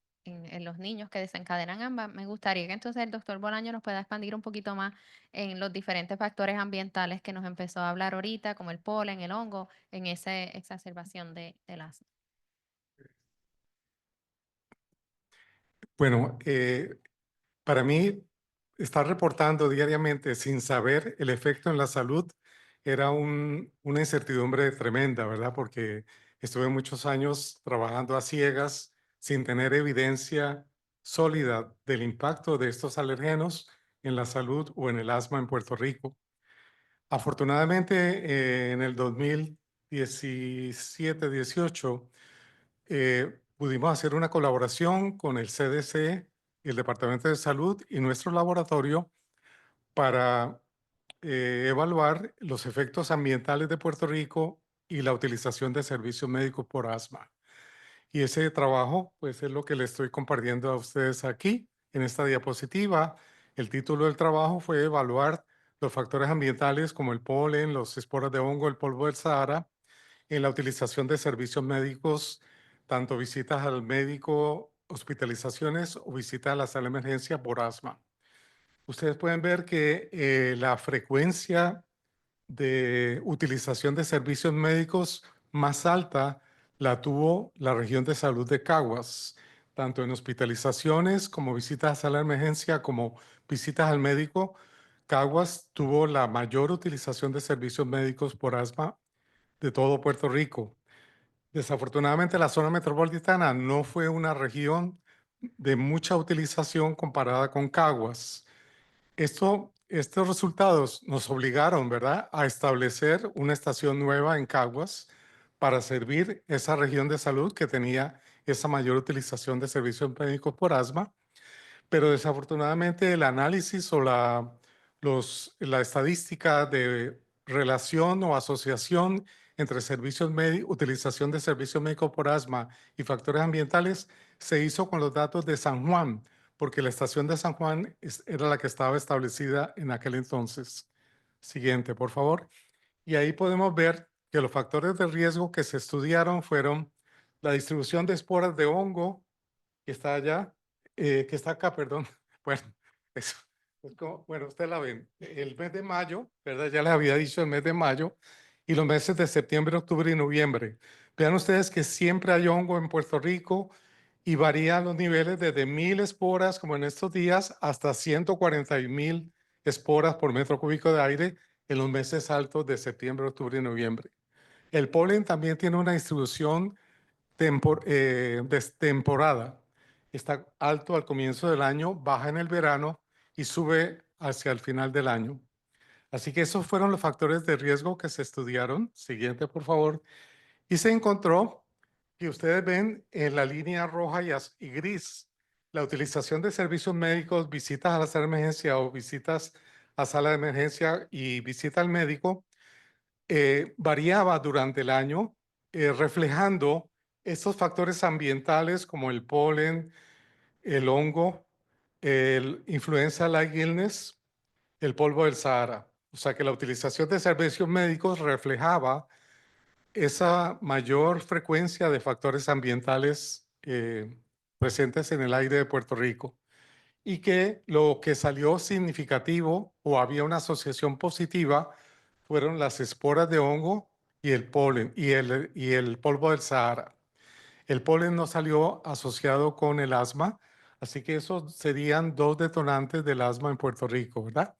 los niños que desencadenan ambas. Me gustaría que entonces el doctor Bolaño nos pueda expandir un poquito más en los diferentes factores ambientales que nos empezó a hablar ahorita, como el polen, el hongo, en esa exacerbación del asma. Bueno, para mí, estar reportando diariamente sin saber el efecto en la salud era una incertidumbre tremenda, ¿verdad? Porque estuve muchos años trabajando a ciegas sin tener evidencia sólida del impacto de estos alergenos en la salud o en el asma en Puerto Rico. Afortunadamente, en el 2017-18, pudimos hacer una colaboración con el CDC, el Departamento de Salud y nuestro laboratorio para evaluar los efectos ambientales de Puerto Rico y la utilización de servicios médicos por asma. Y ese trabajo, pues, es lo que le estoy compartiendo a ustedes aquí en esta diapositiva. El título del trabajo fue evaluar los factores ambientales como el polen, los esporas de hongo, el polvo del Sahara, en la utilización de servicios médicos, tanto visitas al médico, hospitalizaciones o visitas a la sala de emergencia por asma. Ustedes pueden ver que la frecuencia de utilización de servicios médicos más alta la tuvo la región de salud de Caguas, tanto en hospitalizaciones como visitas a sala de emergencia, como visitas al médico. Caguas tuvo la mayor utilización de servicios médicos por asma de todo Puerto Rico. Desafortunadamente, la zona metropolitana no fue una región de mucha utilización comparada con Caguas. Estos resultados nos obligaron, ¿verdad?, a establecer una estación nueva en Caguas para servir esa región de salud que tenía esa mayor utilización de servicios médicos por asma. Pero desafortunadamente el análisis o la estadística de relación o asociación entre utilización de servicios médicos por asma y factores ambientales se hizo con los datos de San Juan, porque la estación de San Juan era la que estaba establecida en aquel entonces. Siguiente, por favor. Y ahí podemos ver que los factores de riesgo que se estudiaron fueron la distribución de esporas de hongo, que está allá, que está acá, perdón. Bueno, eso es como, bueno, ustedes la ven. El mes de mayo, ¿verdad? Ya les había dicho el mes de mayo y los meses de septiembre, octubre y noviembre. Vean ustedes que siempre hay hongo en Puerto Rico y varían los niveles desde 1000 esporas, como en estos días, hasta 140,000 esporas por metro cúbico de aire en los meses altos de septiembre, octubre y noviembre. El polen también tiene una distribución destemporada. Está alto al comienzo del año, baja en el verano y sube hacia el final del año. Así que esos fueron los factores de riesgo que se estudiaron. Siguiente, por favor. Y se encontró que ustedes ven en la línea roja y gris la utilización de servicios médicos, visitas a la sala de emergencia o visitas a sala de emergencia y visita al médico, variaba durante el año, reflejando estos factores ambientales como el polen, el hongo, el influenza like illness, el polvo del Sahara. O sea que la utilización de servicios médicos reflejaba esa mayor frecuencia de factores ambientales presentes en el aire de Puerto Rico. Y que lo que salió significativo o había una asociación positiva fueron las esporas de hongo y el polen y el polvo del Sahara. El polen no salió asociado con el asma, así que esos serían dos detonantes del asma en Puerto Rico, ¿verdad?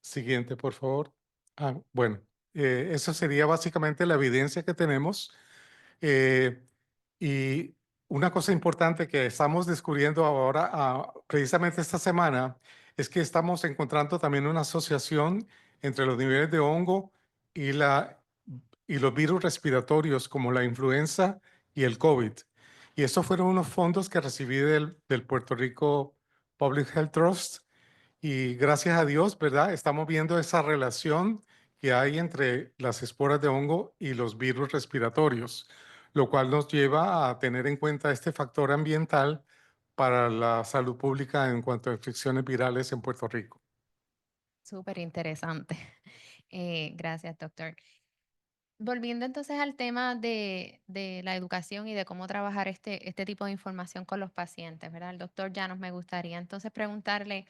Siguiente, por favor. Bueno, eso sería básicamente la evidencia que tenemos. Y una cosa importante que estamos descubriendo ahora, precisamente esta semana, es que estamos encontrando también una asociación entre los niveles de hongo y los virus respiratorios como la influenza y el COVID. Y esos fueron unos fondos que recibí del Puerto Rico Public Health Trust. Y gracias a Dios, ¿verdad? Estamos viendo esa relación que hay entre las esporas de hongo y los virus respiratorios, lo cual nos lleva a tener en cuenta este factor ambiental para la salud pública en cuanto a infecciones virales en Puerto Rico. Súper interesante. Gracias, doctor. Volviendo entonces al tema de la educación y de cómo trabajar este tipo de información con los pacientes, ¿verdad? El doctor Llanos, me gustaría entonces preguntarle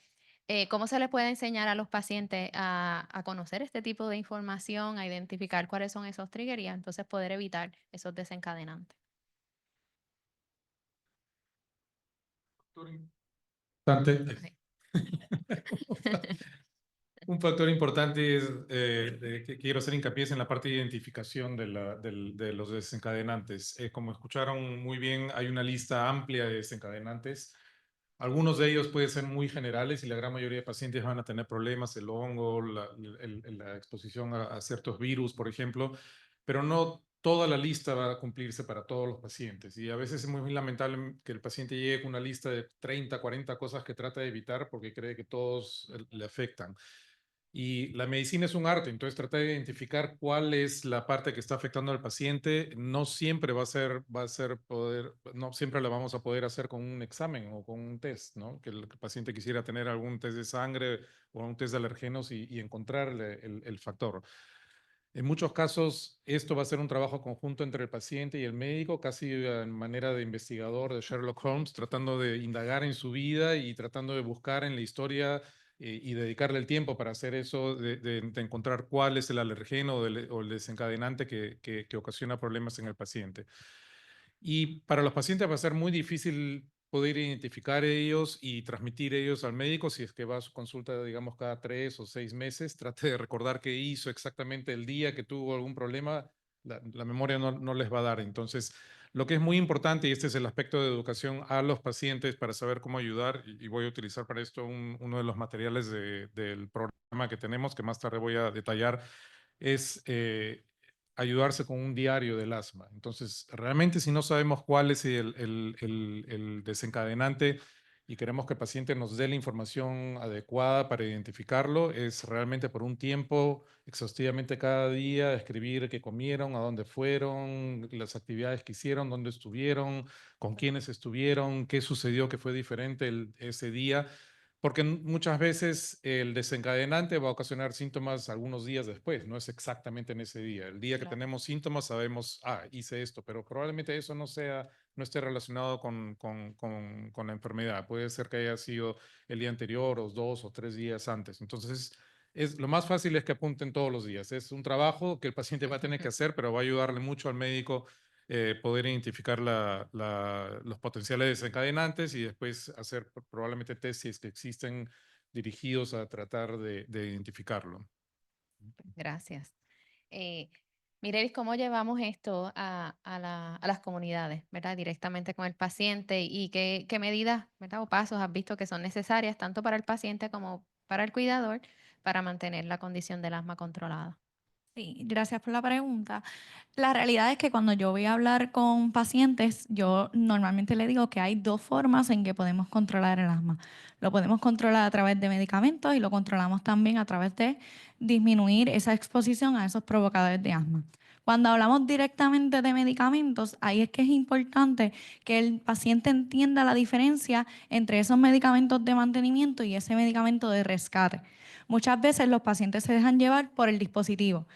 cómo se le puede enseñar a los pacientes a conocer este tipo de información, a identificar cuáles son esos triggers y a entonces poder evitar esos desencadenantes. Importante. Un factor importante es que quiero hacer hincapié en la parte de identificación de los desencadenantes. Como escucharon muy bien, hay una lista amplia de desencadenantes. Algunos de ellos pueden ser muy generales y la gran mayoría de pacientes van a tener problemas, el hongo, la exposición a ciertos virus, por ejemplo, pero no toda la lista va a cumplirse para todos los pacientes. Y a veces es muy lamentable que el paciente llegue con una lista de 30, 40 cosas que trata de evitar porque cree que todos le afectan. Y la medicina es un arte, entonces tratar de identificar cuál es la parte que está afectando al paciente no siempre va a ser poder, no siempre la vamos a poder hacer con un examen o con un test, ¿no? Que el paciente quisiera tener algún test de sangre o un test de alergenos y encontrarle el factor. En muchos casos, esto va a ser un trabajo conjunto entre el paciente y el médico, casi en manera de investigador de Sherlock Holmes, tratando de indagar en su vida y tratando de buscar en la historia y dedicarle el tiempo para hacer eso, de encontrar cuál es el alergeno o el desencadenante que ocasiona problemas en el paciente. Y para los pacientes va a ser muy difícil poder identificar ellos y transmitir ellos al médico si es que va a su consulta, digamos, cada 3 o 6 meses. Trate de recordar qué hizo exactamente el día que tuvo algún problema. La memoria no les va a dar. Entonces, lo que es muy importante, y este es el aspecto de educación a los pacientes para saber cómo ayudar, y voy a utilizar para esto uno de los materiales del programa que tenemos, que más tarde voy a detallar, es ayudarse con un diario del asma. Entonces, realmente si no sabemos cuál es el desencadenante y queremos que el paciente nos dé la información adecuada para identificarlo, es realmente por un tiempo, exhaustivamente cada día, escribir qué comieron, a dónde fueron, las actividades que hicieron, dónde estuvieron, con quiénes estuvieron, qué sucedió que fue diferente ese día. Porque muchas veces el desencadenante va a ocasionar síntomas algunos días después, no es exactamente en ese día. El día que tenemos síntomas sabemos, hice esto, pero probablemente eso no esté relacionado con la enfermedad. Puede ser que haya sido el día anterior o 2 o 3 días antes. Entonces, lo más fácil es que apunten todos los días. Es un trabajo que el paciente va a tener que hacer, pero va a ayudarle mucho al médico poder identificar los potenciales desencadenantes y después hacer probablemente test si es que existen dirigidos a tratar de identificarlo. Gracias. Mirelis, ¿cómo llevamos esto a las comunidades, ¿verdad? Directamente con el paciente y qué medidas, ¿verdad? O pasos has visto que son necesarias tanto para el paciente como para el cuidador para mantener la condición del asma controlada? Sí, gracias por la pregunta. La realidad es que cuando yo voy a hablar con pacientes, yo normalmente le digo que hay dos formas en que podemos controlar el asma. Lo podemos controlar a través de medicamentos y lo controlamos también a través de disminuir esa exposición a esos provocadores de asma. Cuando hablamos directamente de medicamentos, ahí es que es importante que el paciente entienda la diferencia entre esos medicamentos de mantenimiento y ese medicamento de rescate. Muchas veces los pacientes se dejan llevar por el dispositivo.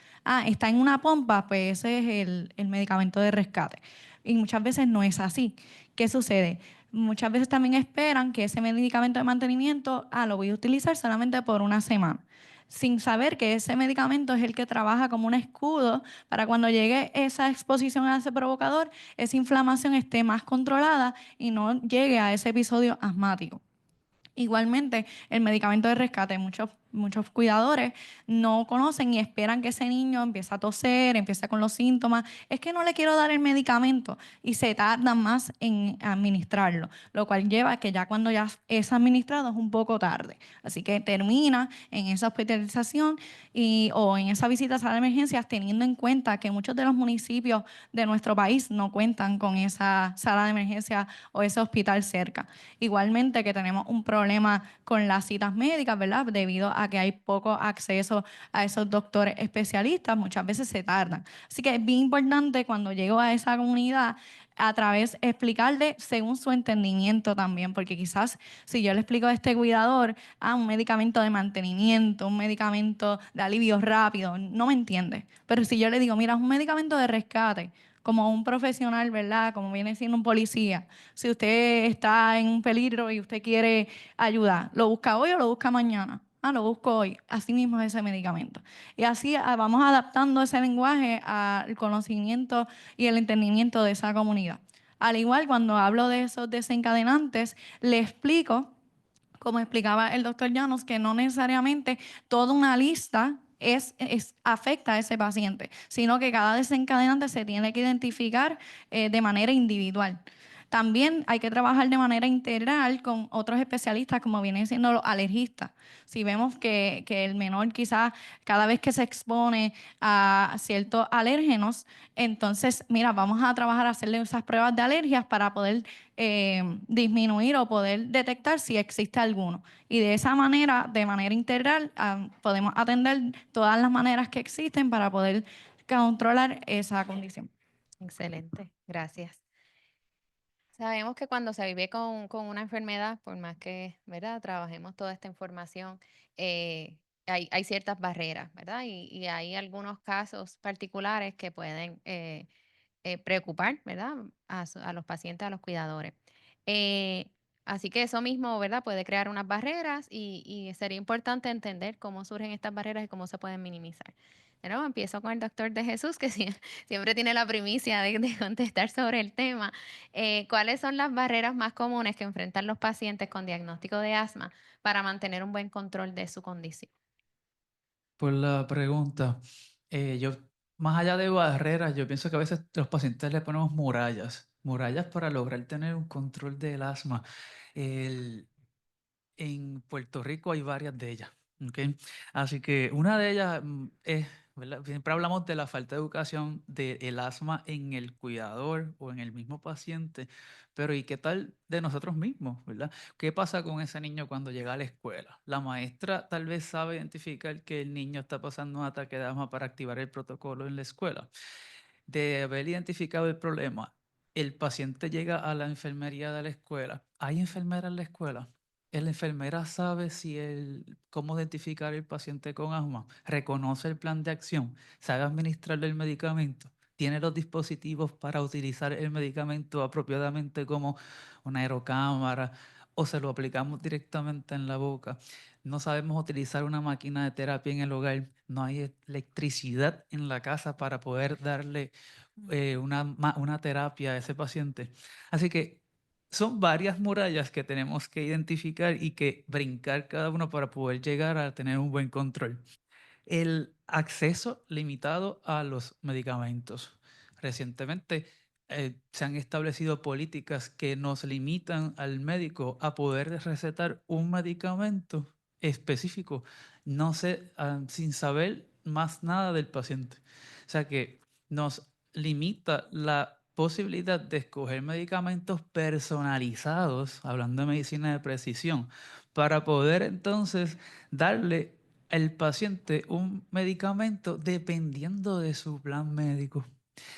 Está en una pompa, pues ese es el medicamento de rescate. Y muchas veces no es así. ¿Qué sucede? Muchas veces también esperan que ese medicamento de mantenimiento, lo voy a utilizar solamente por una semana, sin saber que ese medicamento es el que trabaja como un escudo para cuando llegue esa exposición a ese provocador, esa inflamación esté más controlada y no llegue a ese episodio asmático. Igualmente, el medicamento de rescate, muchos cuidadores no conocen y esperan que ese niño empiece a toser, empiece con los síntomas. Es que no le quiero dar el medicamento y se tardan más en administrarlo, lo cual lleva a que ya cuando ya es administrado es un poco tarde. Así que termina en esa hospitalización o en esa visita a sala de emergencias teniendo en cuenta que muchos de los municipios de nuestro país no cuentan con esa sala de emergencia o ese hospital cerca. Igualmente que tenemos un problema con las citas médicas, ¿verdad? Debido a que hay poco acceso a esos doctores especialistas, muchas veces se tardan. Así que es bien importante cuando llego a esa comunidad a través explicarle según su entendimiento también, porque quizás si yo le explico a este cuidador un medicamento de mantenimiento, un medicamento de alivio rápido, no me entiende. Pero si yo le digo, mira, es un medicamento de rescate, como un profesional, ¿verdad? Como viene siendo un policía. Si usted está en peligro y usted quiere ayuda, ¿lo busca hoy o lo busca mañana? Lo busco hoy. Así mismo es ese medicamento. Y así vamos adaptando ese lenguaje al conocimiento y el entendimiento de esa comunidad. Al igual, cuando hablo de esos desencadenantes, le explico, como explicaba el doctor Llanos, que no necesariamente toda una lista afecta a ese paciente, sino que cada desencadenante se tiene que identificar de manera individual. También hay que trabajar de manera integral con otros especialistas, como vienen siendo los alergistas. Si vemos que el menor quizás cada vez que se expone a ciertos alérgenos, entonces, mira, vamos a trabajar a hacerle esas pruebas de alergias para poder disminuir o poder detectar si existe alguno. Y de esa manera, de manera integral, podemos atender todas las maneras que existen para poder controlar esa condición. Excelente, gracias. Sabemos que cuando se vive con una enfermedad, por más que, ¿verdad?, trabajemos toda esta información, hay ciertas barreras, ¿verdad? Y hay algunos casos particulares que pueden preocupar, ¿verdad?, a los pacientes, a los cuidadores. Eh, Así que eso mismo, ¿verdad?, puede crear unas barreras y sería importante entender cómo surgen estas barreras y cómo se pueden minimizar. Pero empiezo con el doctor de Jesús, que siempre tiene la primicia de contestar sobre el tema. ¿Cuáles son las barreras más comunes que enfrentan los pacientes con diagnóstico de asma para mantener un buen control de su condición? Por la pregunta, yo, más allá de barreras, yo pienso que a veces los pacientes le ponemos murallas para lograr tener un control del asma. En Puerto Rico hay varias de ellas, ¿ok? Así que una de ellas es, ¿verdad? Siempre hablamos de la falta de educación del asma en el cuidador o en el mismo paciente, pero ¿y qué tal de nosotros mismos, ¿verdad? ¿Qué pasa con ese niño cuando llega a la escuela? La maestra tal vez sabe identificar que el niño está pasando un ataque de asma para activar el protocolo en la escuela. De haber identificado el problema, el paciente llega a la enfermería de la escuela. ¿Hay enfermera en la escuela? La enfermera sabe cómo identificar el paciente con asma, reconoce el plan de acción, sabe administrarle el medicamento, tiene los dispositivos para utilizar el medicamento apropiadamente como una aerocámara o se lo aplicamos directamente en la boca. No sabemos utilizar una máquina de terapia en el hogar, no hay electricidad en la casa para poder darle una terapia a ese paciente. Así que son varias murallas que tenemos que identificar y que brincar cada uno para poder llegar a tener un buen control. El acceso limitado a los medicamentos. Recientemente se han establecido políticas que nos limitan al médico a poder recetar un medicamento específico, sin saber más nada del paciente. O sea que nos limita la posibilidad de escoger medicamentos personalizados, hablando de medicina de precisión, para poder entonces darle al paciente un medicamento dependiendo de su plan médico.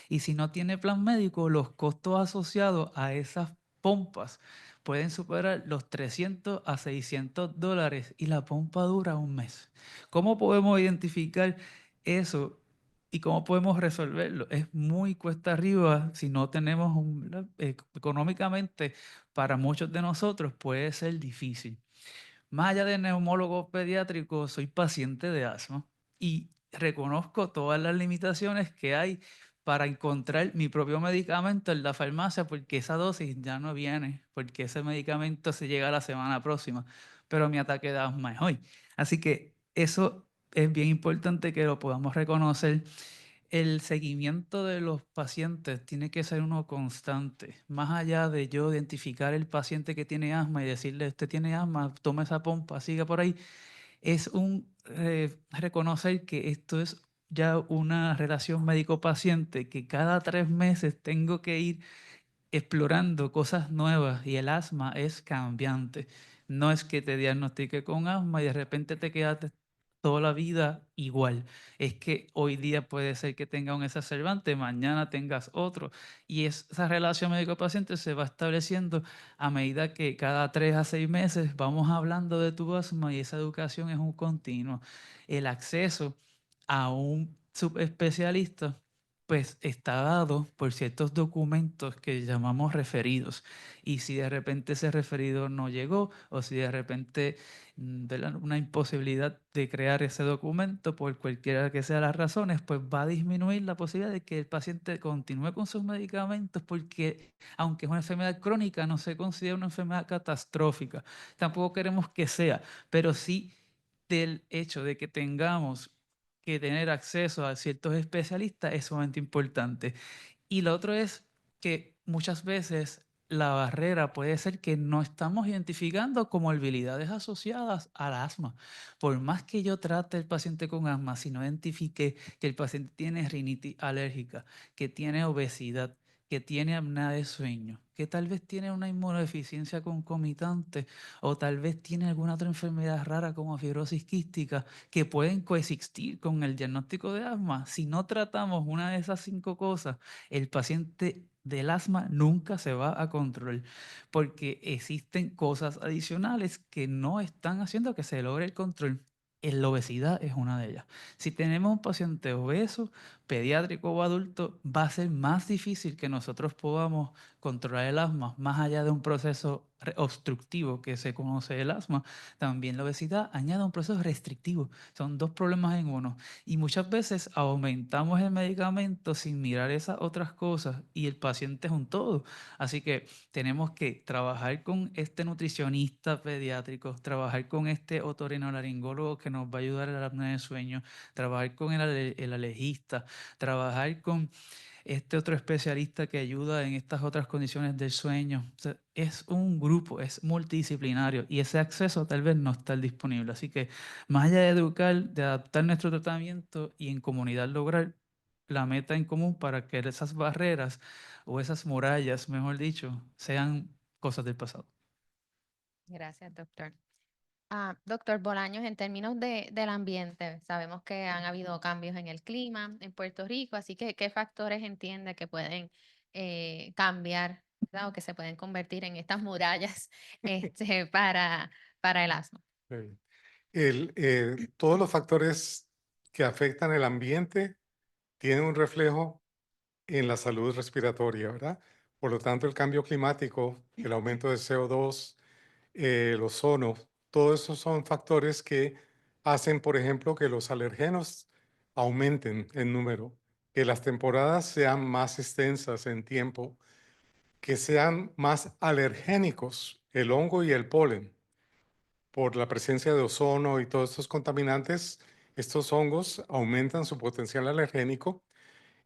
Y si no tiene plan médico, los costos asociados a esas pompas pueden superar los $300 a $600 y la pompa dura un mes. ¿Cómo podemos identificar eso y cómo podemos resolverlo? Es muy cuesta arriba si no tenemos económicamente, para muchos de nosotros puede ser difícil. Más allá de neumólogo pediátrico, soy paciente de asma y reconozco todas las limitaciones que hay para encontrar mi propio medicamento en la farmacia, porque esa dosis ya no viene, porque ese medicamento se llega la semana próxima, pero mi ataque de asma es hoy. Así que eso es bien importante que lo podamos reconocer. El seguimiento de los pacientes tiene que ser uno constante. Más allá de yo identificar el paciente que tiene asma y decirle, usted tiene asma, tome esa pompa, siga por ahí, es reconocer que esto es ya una relación médico-paciente, que cada 3 meses tengo que ir explorando cosas nuevas y el asma es cambiante. No es que te diagnostique con asma y de repente te quedaste toda la vida igual. Es que hoy día puede ser que tenga un exacerbante, mañana tengas otro. Y esa relación médico-paciente se va estableciendo a medida que cada 3 a 6 meses vamos hablando de tu asma y esa educación es un continuo. El acceso a un subespecialista pues está dado por ciertos documentos que llamamos referidos. Y si de repente ese referido no llegó o si de repente ¿verdad? Una imposibilidad de crear ese documento por cualquiera que sean las razones, pues va a disminuir la posibilidad de que el paciente continúe con sus medicamentos porque aunque es una enfermedad crónica, no se considera una enfermedad catastrófica. Tampoco queremos que sea, pero sí del hecho de que tengamos que tener acceso a ciertos especialistas es sumamente importante. Y lo otro es que muchas veces la barrera puede ser que no estamos identificando comorbilidades asociadas al asma. Por más que yo trate al paciente con asma, si no identifique que el paciente tiene rinitis alérgica, que tiene obesidad, que tiene apnea de sueño, que tal vez tiene una inmunodeficiencia concomitante o tal vez tiene alguna otra enfermedad rara como fibrosis quística que pueden coexistir con el diagnóstico de asma. Si no tratamos una de esas 5 cosas, el paciente del asma nunca se va a controlar porque existen cosas adicionales que no están haciendo que se logre el control. La obesidad es una de ellas. Si tenemos un paciente obeso, pediátrico o adulto, va a ser más difícil que nosotros podamos controlar el asma, más allá de un proceso obstructivo que se conoce el asma. También la obesidad añade un proceso restrictivo. Son 2 problemas en uno. Y muchas veces aumentamos el medicamento sin mirar esas otras cosas y el paciente es un todo. Así que tenemos que trabajar con este nutricionista pediátrico, trabajar con este otorrinolaringólogo que nos va a ayudar a la apnea de sueño, trabajar con el alergista, trabajar con este otro especialista que ayuda en estas otras condiciones del sueño. O sea, es un grupo, es multidisciplinario y ese acceso tal vez no está disponible. Así que más allá de educar, de adaptar nuestro tratamiento y en comunidad lograr la meta en común para que esas barreras o esas murallas, mejor dicho, sean cosas del pasado. Gracias, doctor. Doctor Bolaños, en términos del ambiente, sabemos que han habido cambios en el clima en Puerto Rico, así que ¿qué factores entiende que pueden cambiar, ¿verdad? O que se pueden convertir en estas murallas para el asma? Sí. Todos los factores que afectan el ambiente tienen un reflejo en la salud respiratoria, ¿verdad? Por lo tanto, el cambio climático, el aumento de CO2, el ozono, todos esos son factores que hacen, por ejemplo, que los alergenos aumenten en número, que las temporadas sean más extensas en tiempo, que sean más alergénicos el hongo y el polen. Por la presencia de ozono y todos estos contaminantes, estos hongos aumentan su potencial alergénico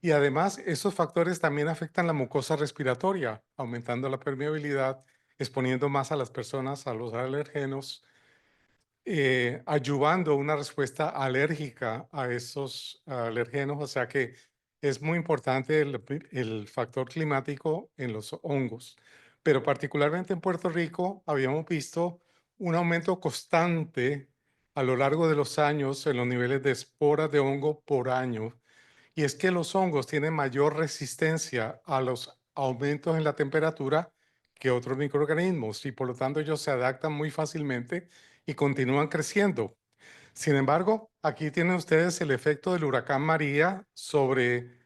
y además estos factores también afectan la mucosa respiratoria, aumentando la permeabilidad, exponiendo más a las personas a los alergenos, ayudando una respuesta alérgica a esos alergenos. O sea que es muy importante el factor climático en los hongos. Pero particularmente en Puerto Rico habíamos visto un aumento constante a lo largo de los años en los niveles de esporas de hongo por año. Y es que los hongos tienen mayor resistencia a los aumentos en la temperatura que otros microorganismos y por lo tanto ellos se adaptan muy fácilmente y continúan creciendo. Sin embargo, aquí tienen ustedes el efecto del huracán María sobre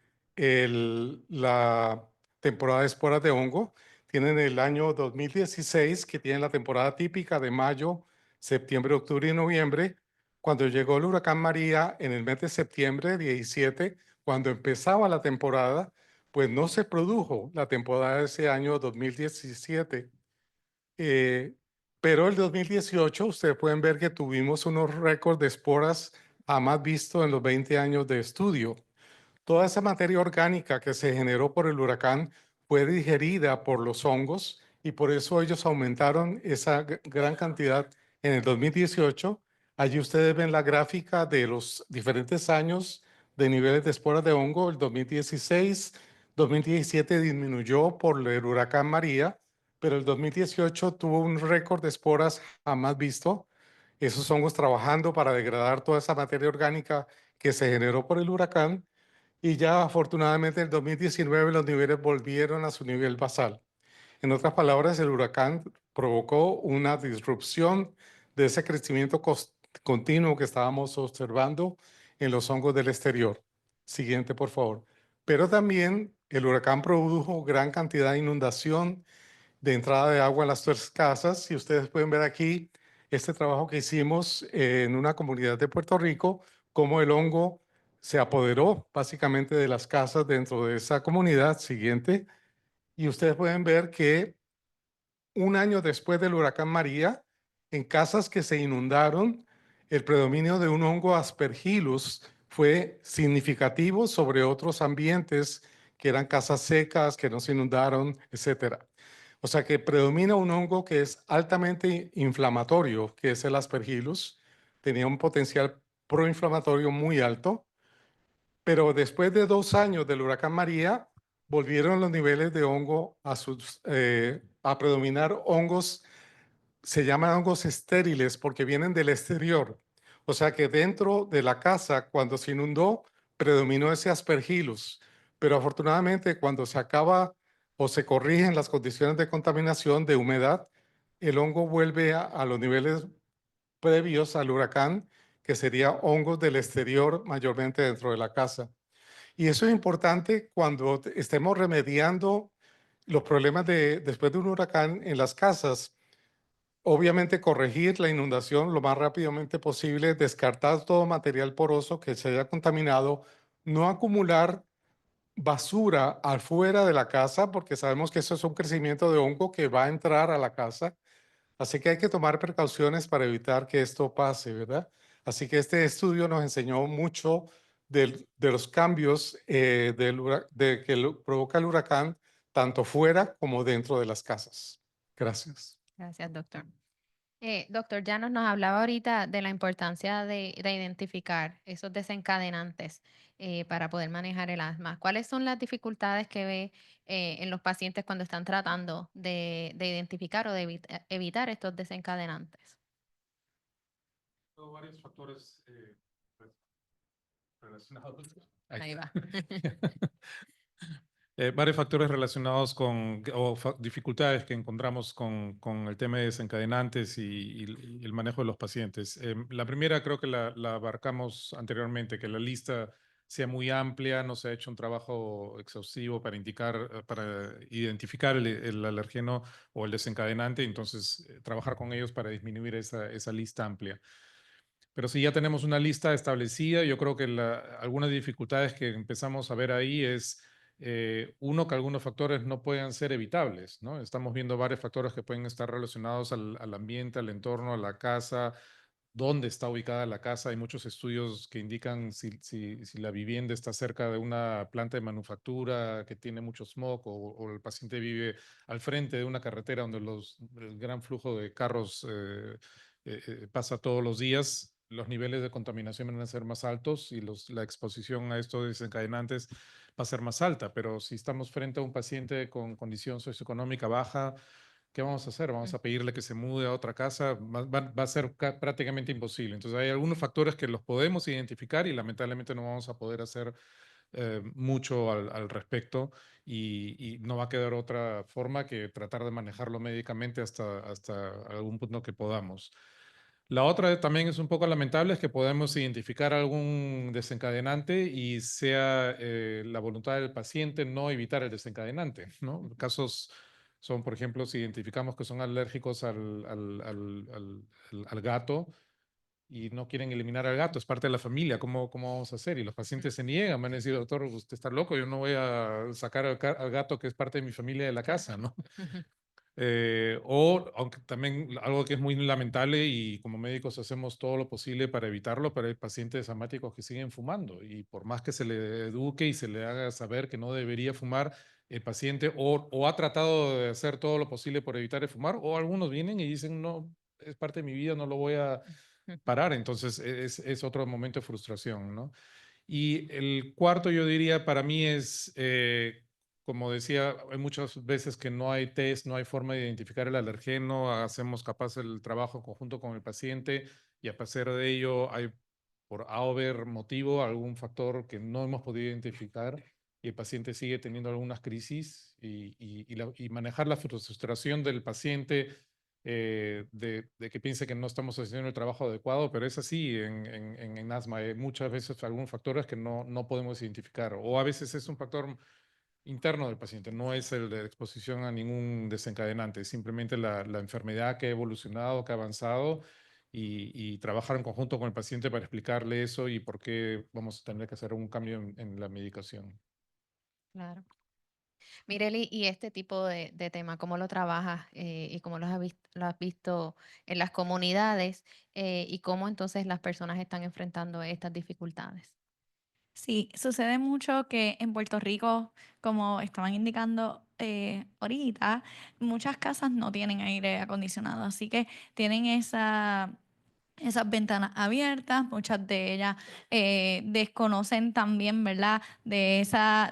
la temporada de esporas de hongo. Tienen el año 2016, que tiene la temporada típica de mayo, septiembre, octubre y noviembre. Cuando llegó el huracán María en el mes de septiembre 17, cuando empezaba la temporada, pues no se produjo la temporada de ese año 2017. Pero el 2018, ustedes pueden ver que tuvimos unos récords de esporas jamás visto en los 20 años de estudio. Toda esa materia orgánica que se generó por el huracán fue digerida por los hongos y por eso ellos aumentaron esa gran cantidad en el 2018. Allí ustedes ven la gráfica de los diferentes años de niveles de esporas de hongo. El 2016, 2017 disminuyó por el huracán María, pero el 2018 tuvo un récord de esporas jamás visto. Esos hongos trabajando para degradar toda esa materia orgánica que se generó por el huracán. Y ya afortunadamente en el 2019 los niveles volvieron a su nivel basal. En otras palabras, el huracán provocó una disrupción de ese crecimiento continuo que estábamos observando en los hongos del exterior. Siguiente, por favor. Pero también el huracán produjo gran cantidad de inundación, de entrada de agua en las tres casas. Y ustedes pueden ver aquí este trabajo que hicimos en una comunidad de Puerto Rico, cómo el hongo se apoderó básicamente de las casas dentro de esa comunidad. Siguiente. Y ustedes pueden ver que un año después del huracán María, en casas que se inundaron, el predominio de un hongo Aspergillus fue significativo sobre otros ambientes que eran casas secas, que no se inundaron, etc. O sea que predomina un hongo que es altamente inflamatorio, que es el Aspergillus. Tenía un potencial proinflamatorio muy alto, pero después de 2 años del huracán María, volvieron los niveles de hongo a predominar hongos, se llaman hongos estériles porque vienen del exterior. O sea que dentro de la casa, cuando se inundó, predominó ese Aspergillus. Pero afortunadamente, cuando se acaba o se corrigen las condiciones de contaminación, de humedad, el hongo vuelve a los niveles previos al huracán, que sería hongos del exterior, mayormente dentro de la casa. Y eso es importante cuando estemos remediando los problemas después de un huracán en las casas. Obviamente corregir la inundación lo más rápidamente posible, descartar todo material poroso que se haya contaminado, no acumular basura afuera de la casa, porque sabemos que eso es un crecimiento de hongo que va a entrar a la casa. Así que hay que tomar precauciones para evitar que esto pase, ¿verdad? Así que este estudio nos enseñó mucho de los cambios que provoca el huracán, tanto fuera como dentro de las casas. Gracias. Gracias, doctor. Doctor Llanos nos hablaba ahorita de la importancia de identificar esos desencadenantes para poder manejar el asma. ¿Cuáles son las dificultades que ve en los pacientes cuando están tratando de identificar o de evitar estos desencadenantes? Varios factores relacionados. Ahí va. Varios factores relacionados con dificultades que encontramos con el tema de desencadenantes y el manejo de los pacientes. La primera creo que la abarcamos anteriormente, que la lista sea muy amplia, no se ha hecho un trabajo exhaustivo para para identificar el alergeno o el desencadenante, entonces trabajar con ellos para disminuir esa lista amplia. Pero si ya tenemos una lista establecida, yo creo que algunas dificultades que empezamos a ver ahí es, uno, que algunos factores no pueden ser evitables, ¿no? Estamos viendo varios factores que pueden estar relacionados al ambiente, al entorno, a la casa, dónde está ubicada la casa. Hay muchos estudios que indican si la vivienda está cerca de una planta de manufactura que tiene mucho smog o el paciente vive al frente de una carretera donde el gran flujo de carros pasa todos los días. Los niveles de contaminación van a ser más altos y la exposición a estos desencadenantes va a ser más alta. Pero si estamos frente a un paciente con condición socioeconómica baja, ¿qué vamos a hacer? Vamos a pedirle que se mude a otra casa. Va a ser prácticamente imposible. Entonces hay algunos factores que los podemos identificar y lamentablemente no vamos a poder hacer mucho al respecto y no va a quedar otra forma que tratar de manejarlo médicamente hasta algún punto que podamos. La otra también es un poco lamentable, es que podemos identificar algún desencadenante y sea la voluntad del paciente no evitar el desencadenante, ¿no? Casos son, por ejemplo, si identificamos que son alérgicos al gato y no quieren eliminar al gato, es parte de la familia, ¿cómo vamos a hacer? Y los pacientes se niegan, van a decir, doctor, usted está loco, yo no voy a sacar al gato que es parte de mi familia de la casa, ¿no? Aunque también algo que es muy lamentable y como médicos hacemos todo lo posible para evitarlo, pero hay pacientes asmáticos que siguen fumando y por más que se le eduque y se le haga saber que no debería fumar, el paciente o ha tratado de hacer todo lo posible por evitar el fumar o algunos vienen y dicen, no, es parte de mi vida, no lo voy a parar. Entonces es otro momento de frustración, ¿no? Y el cuarto, yo diría, para mí es como decía, hay muchas veces que no hay test, no hay forma de identificar el alergeno, hacemos capaz el trabajo en conjunto con el paciente y a pesar de ello hay por A o B motivo algún factor que no hemos podido identificar y el paciente sigue teniendo algunas crisis y manejar la frustración del paciente de que piense que no estamos haciendo el trabajo adecuado, pero es así en asma. Hay muchas veces algunos factores que no podemos identificar o a veces es un factor interno del paciente, no es el de exposición a ningún desencadenante, es simplemente la enfermedad que ha evolucionado, que ha avanzado y trabajar en conjunto con el paciente para explicarle eso y por qué vamos a tener que hacer un cambio en la medicación. Claro. Mireli, y este tipo de tema, ¿cómo lo trabajas y cómo lo has visto en las comunidades y cómo entonces las personas están enfrentando estas dificultades? Sí, sucede mucho que en Puerto Rico, como estaban indicando ahorita, muchas casas no tienen aire acondicionado, así que tienen esas ventanas abiertas, muchas de ellas desconocen también, ¿verdad? De esa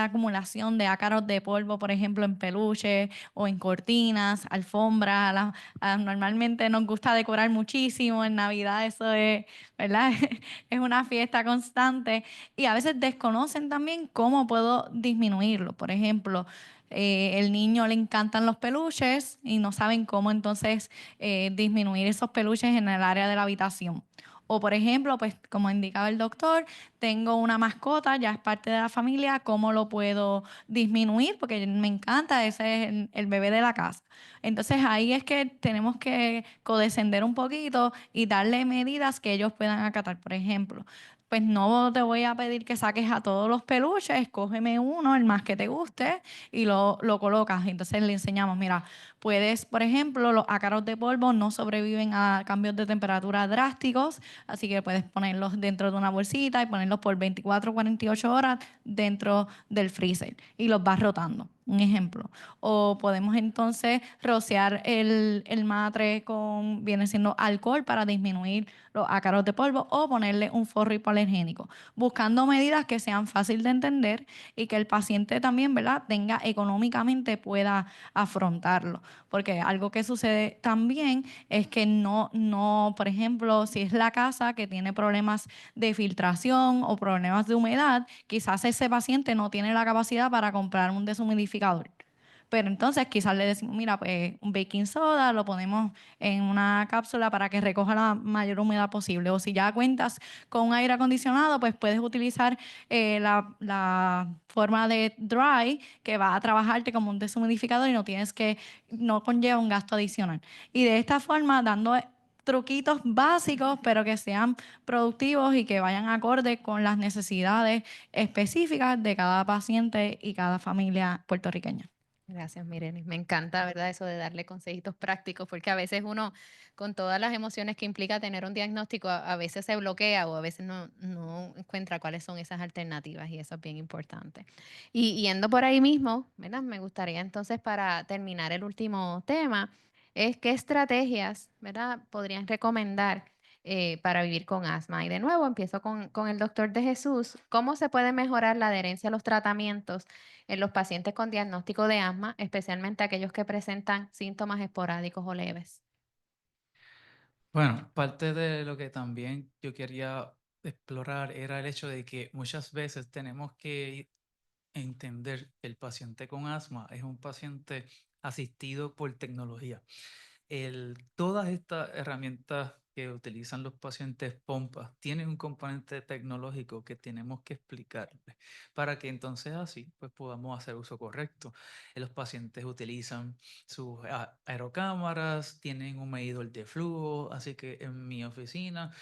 acumulación de ácaros de polvo, por ejemplo, en peluches o en cortinas, alfombras. Normalmente nos gusta decorar muchísimo, en Navidad eso es, ¿verdad? Es una fiesta constante y a veces desconocen también cómo puedo disminuirlo. Por ejemplo, el niño le encantan los peluches y no saben cómo entonces disminuir esos peluches en el área de la habitación. O por ejemplo, pues como indicaba el doctor, tengo una mascota, ya es parte de la familia, ¿cómo lo puedo disminuir? Porque me encanta, ese es el bebé de la casa. Entonces ahí es que tenemos que codescender un poquito y darle medidas que ellos puedan acatar. Por ejemplo, pues no te voy a pedir que saques a todos los peluches, escógeme uno, el más que te guste, y lo colocas. Entonces le enseñamos, mira, puedes, por ejemplo, los ácaros de polvo no sobreviven a cambios de temperatura drásticos, así que puedes ponerlos dentro de una bolsita y ponerlos por 24 o 48 horas dentro del freezer y los vas rotando. Un ejemplo. O podemos entonces rociar el matre con, viene siendo alcohol para disminuir los ácaros de polvo o ponerle un forro hipoalergénico, buscando medidas que sean fáciles de entender y que el paciente también, ¿verdad?, tenga económicamente pueda afrontarlo. Porque algo que sucede también es que por ejemplo, si es la casa que tiene problemas de filtración o problemas de humedad, quizás ese paciente no tiene la capacidad para comprar un deshumidificador. Pero entonces quizás le decimos, mira, pues un baking soda lo ponemos en una cápsula para que recoja la mayor humedad posible. O si ya cuentas con un aire acondicionado, pues puedes utilizar la forma de dry que va a trabajarte como un deshumidificador y no conlleva un gasto adicional. Y de esta forma, dando truquitos básicos, pero que sean productivos y que vayan acorde con las necesidades específicas de cada paciente y cada familia puertorriqueña. Gracias, Mireni. Me encanta, ¿verdad? Eso de darle consejitos prácticos, porque a veces uno, con todas las emociones que implica tener un diagnóstico, a veces se bloquea o a veces no encuentra cuáles son esas alternativas y eso es bien importante. Y yendo por ahí mismo, ¿verdad? Me gustaría entonces para terminar el último tema, es qué estrategias, ¿verdad?, podrían recomendar para vivir con asma. Y de nuevo, empiezo con el doctor de Jesús. ¿Cómo se puede mejorar la adherencia a los tratamientos en los pacientes con diagnóstico de asma, especialmente aquellos que presentan síntomas esporádicos o leves? Bueno, parte de lo que también yo quería explorar era el hecho de que muchas veces tenemos que entender que el paciente con asma es un paciente asistido por tecnología. Todas estas herramientas que utilizan los pacientes pompas tienen un componente tecnológico que tenemos que explicarles para que entonces así pues podamos hacer uso correcto. Los pacientes utilizan sus aerocámaras, tienen un medidor de flujo, así que en mi oficina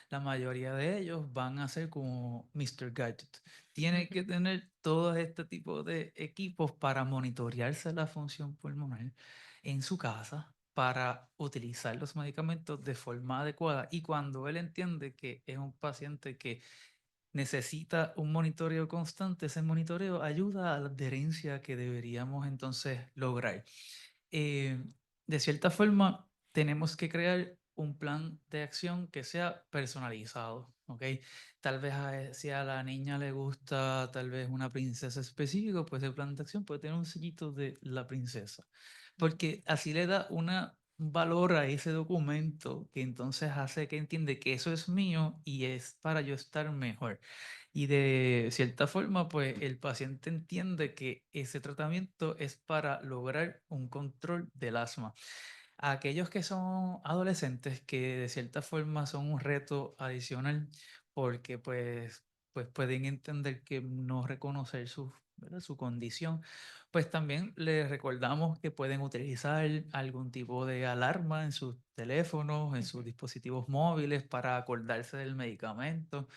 la mayoría de ellos van a ser como Mr. Gadget. Tiene que tener todo este tipo de equipos para monitorearse la función pulmonar en su casa para utilizar los medicamentos de forma adecuada. Y cuando él entiende que es un paciente que necesita un monitoreo constante, ese monitoreo ayuda a la adherencia que deberíamos entonces lograr. Eh, de cierta forma, tenemos que crear un plan de acción que sea personalizado. ¿ok? Tal vez si a la niña le gusta tal vez una princesa específica, pues el plan de acción puede tener un sellito de la princesa, porque así le da un valor a ese documento que entonces hace que entiende que eso es mío y es para yo estar mejor. Y de cierta forma, pues el paciente entiende que ese tratamiento es para lograr un control del asma. A aquellos que son adolescentes, que de cierta forma son un reto adicional, porque pues pueden entender que no reconocer ¿verdad? Su condición, pues también les recordamos que pueden utilizar algún tipo de alarma en sus teléfonos, en sus dispositivos móviles para acordarse del medicamento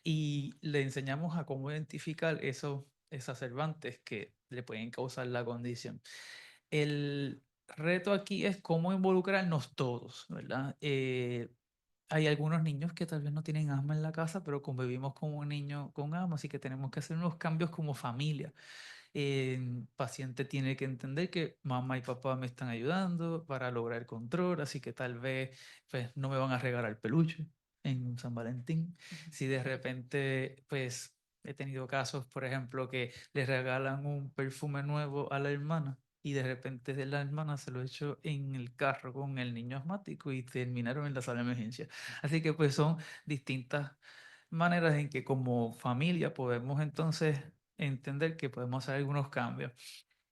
y le enseñamos a cómo identificar esos exacerbantes que le pueden causar la condición. El reto aquí es cómo involucrarnos todos, ¿verdad? Hay algunos niños que tal vez no tienen asma en la casa, pero convivimos con un niño con asma, así que tenemos que hacer unos cambios como familia. El paciente tiene que entender que mamá y papá me están ayudando para lograr control, así que tal vez pues, no me van a regalar peluche en San Valentín. Si de repente, pues he tenido casos, por ejemplo, que le regalan un perfume nuevo a la hermana y de repente de la hermana se lo echó en el carro con el niño asmático y terminaron en la sala de emergencia. Así que pues son distintas maneras en que como familia podemos entonces entender que podemos hacer algunos cambios.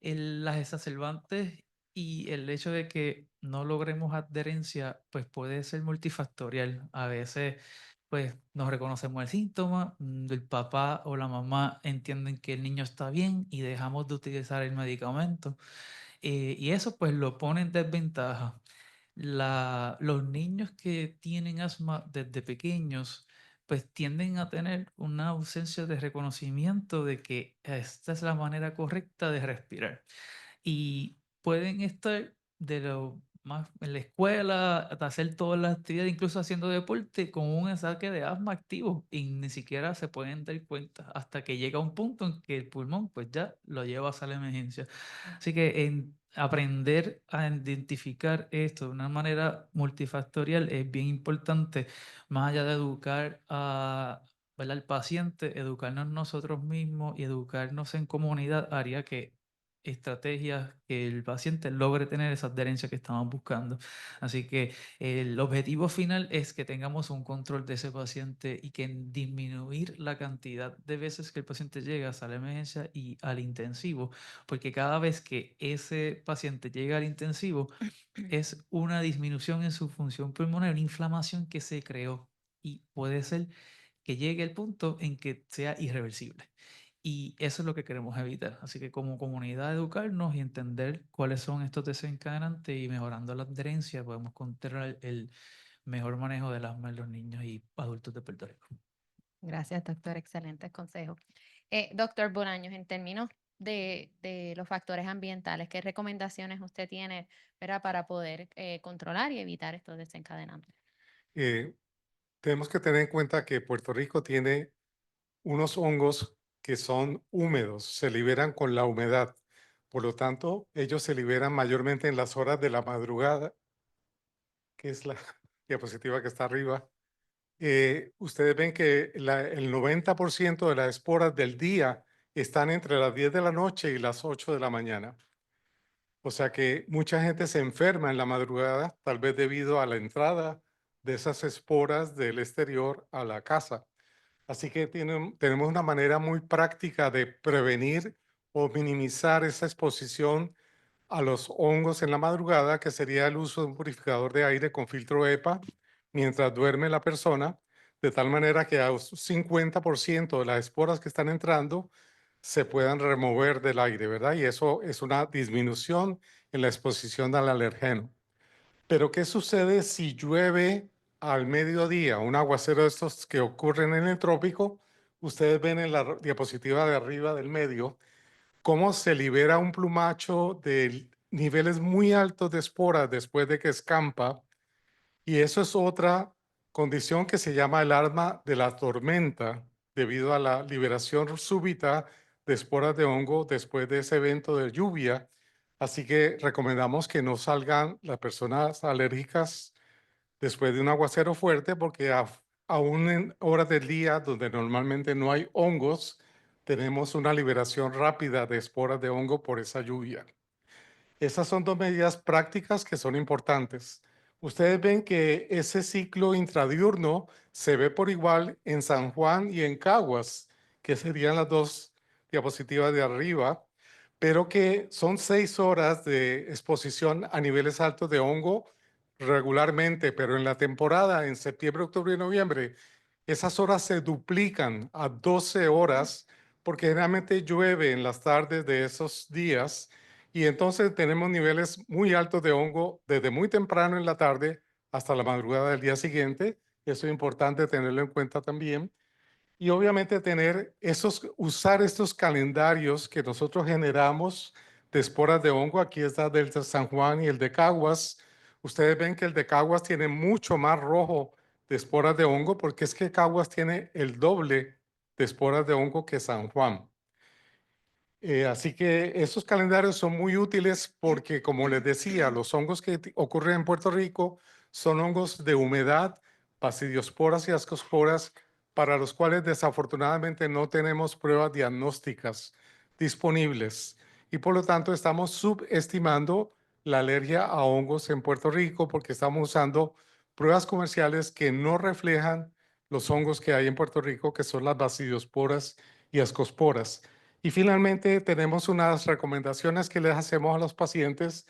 Las exacerbantes y el hecho de que no logremos adherencia, pues puede ser multifactorial. A veces, pues nos reconocemos el síntoma, el papá o la mamá entienden que el niño está bien y dejamos de utilizar el medicamento. Y eso pues lo pone en desventaja. Los niños que tienen asma desde pequeños, pues tienden a tener una ausencia de reconocimiento de que esta es la manera correcta de respirar. Y pueden estar de lo más en la escuela, hasta hacer todas las actividades, incluso haciendo deporte, con un ataque de asma activo y ni siquiera se pueden dar cuenta hasta que llega un punto en que el pulmón pues ya lo lleva a sala de emergencia. Así que aprender a identificar esto de una manera multifactorial es bien importante, más allá de educar ¿verdad? Al paciente, educarnos nosotros mismos y educarnos en comunidad haría que estrategias que el paciente logre tener esa adherencia que estamos buscando. Así que el objetivo final es que tengamos un control de ese paciente y que disminuir la cantidad de veces que el paciente llega a sala de emergencia y al intensivo, porque cada vez que ese paciente llega al intensivo es una disminución en su función pulmonar, una inflamación que se creó y puede ser que llegue el punto en que sea irreversible. Y eso es lo que queremos evitar. Así que como comunidad educarnos y entender cuáles son estos desencadenantes y mejorando la adherencia podemos controlar el mejor manejo del asma en los niños y adultos de Puerto Rico. Gracias, doctor. Excelentes consejos. Doctor Bolaños, en términos de los factores ambientales, ¿qué recomendaciones usted tiene, ¿verdad? Para poder controlar y evitar estos desencadenantes? Tenemos que tener en cuenta que Puerto Rico tiene unos hongos que son húmedos, se liberan con la humedad. Por lo tanto, ellos se liberan mayormente en las horas de la madrugada, que es la diapositiva que está arriba. Ustedes ven que el 90% de las esporas del día están entre las 10 de la noche y las 8 de la mañana. O sea que mucha gente se enferma en la madrugada, tal vez debido a la entrada de esas esporas del exterior a la casa. Así que tenemos una manera muy práctica de prevenir o minimizar esa exposición a los hongos en la madrugada, que sería el uso de un purificador de aire con filtro EPA mientras duerme la persona, de tal manera que a un 50% de las esporas que están entrando se puedan remover del aire, ¿verdad? Y eso es una disminución en la exposición al alergeno. Pero ¿qué sucede si llueve al mediodía? Un aguacero de estos que ocurren en el trópico. Ustedes ven en la diapositiva de arriba del medio cómo se libera un plumacho de niveles muy altos de esporas después de que escampa. Y eso es otra condición que se llama el alarma de la tormenta, debido a la liberación súbita de esporas de hongo después de ese evento de lluvia. Así que recomendamos que no salgan las personas alérgicas después de un aguacero fuerte, porque aún en horas del día donde normalmente no hay hongos, tenemos una liberación rápida de esporas de hongo por esa lluvia. Esas son dos medidas prácticas que son importantes. Ustedes ven que ese ciclo intradiurno se ve por igual en San Juan y en Caguas, que serían las dos diapositivas de arriba, pero que son 6 horas de exposición a niveles altos de hongo regularmente, pero en la temporada, en septiembre, octubre y noviembre, esas horas se duplican a 12 horas porque generalmente llueve en las tardes de esos días y entonces tenemos niveles muy altos de hongo desde muy temprano en la tarde hasta la madrugada del día siguiente. Eso es importante tenerlo en cuenta también. Y obviamente usar estos calendarios que nosotros generamos de esporas de hongo. Aquí está el de San Juan y el de Caguas. Ustedes ven que el de Caguas tiene mucho más rojo de esporas de hongo porque es que Caguas tiene el doble de esporas de hongo que San Juan. Así que esos calendarios son muy útiles porque, como les decía, los hongos que ocurren en Puerto Rico son hongos de humedad, basidiosporas y ascosporas, para los cuales desafortunadamente no tenemos pruebas diagnósticas disponibles. Y por lo tanto estamos subestimando la alergia a hongos en Puerto Rico porque estamos usando pruebas comerciales que no reflejan los hongos que hay en Puerto Rico, que son las basidiosporas y ascosporas. Y finalmente tenemos unas recomendaciones que les hacemos a los pacientes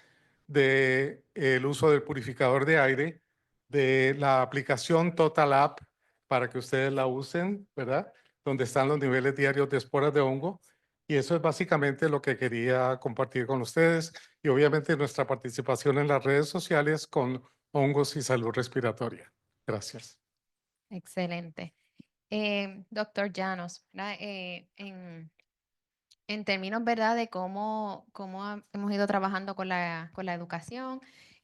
del uso del purificador de aire, de la aplicación Total App para que ustedes la usen, ¿verdad? Donde están los niveles diarios de esporas de hongo. Y eso es básicamente lo que quería compartir con ustedes y obviamente nuestra participación en las redes sociales con hongos y salud respiratoria. Gracias. Excelente. Doctor Llanos, ¿verdad? En términos, ¿verdad?, de cómo hemos ido trabajando con la educación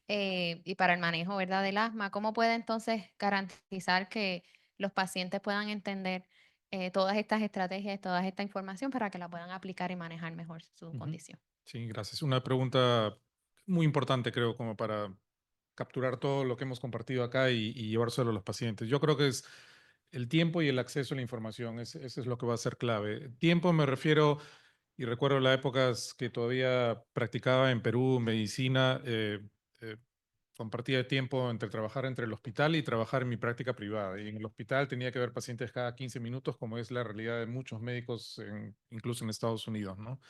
y para el manejo, ¿verdad?, del asma, ¿cómo puede entonces garantizar que los pacientes puedan entender todas estas estrategias, toda esta información para que la puedan aplicar y manejar mejor su Ujú. condición? Sí, gracias. Una pregunta muy importante, creo, como para capturar todo lo que hemos compartido acá y llevárselo a los pacientes. Yo creo que es el tiempo y el acceso a la información. Eso es lo que va a ser clave. Tiempo me refiero, y recuerdo las épocas que todavía practicaba en Perú medicina, eh, compartía tiempo entre trabajar entre el hospital y trabajar en mi práctica privada. Y en el hospital tenía que ver pacientes cada 15 minutos, como es la realidad de muchos médicos, incluso en Estados Unidos, ¿no?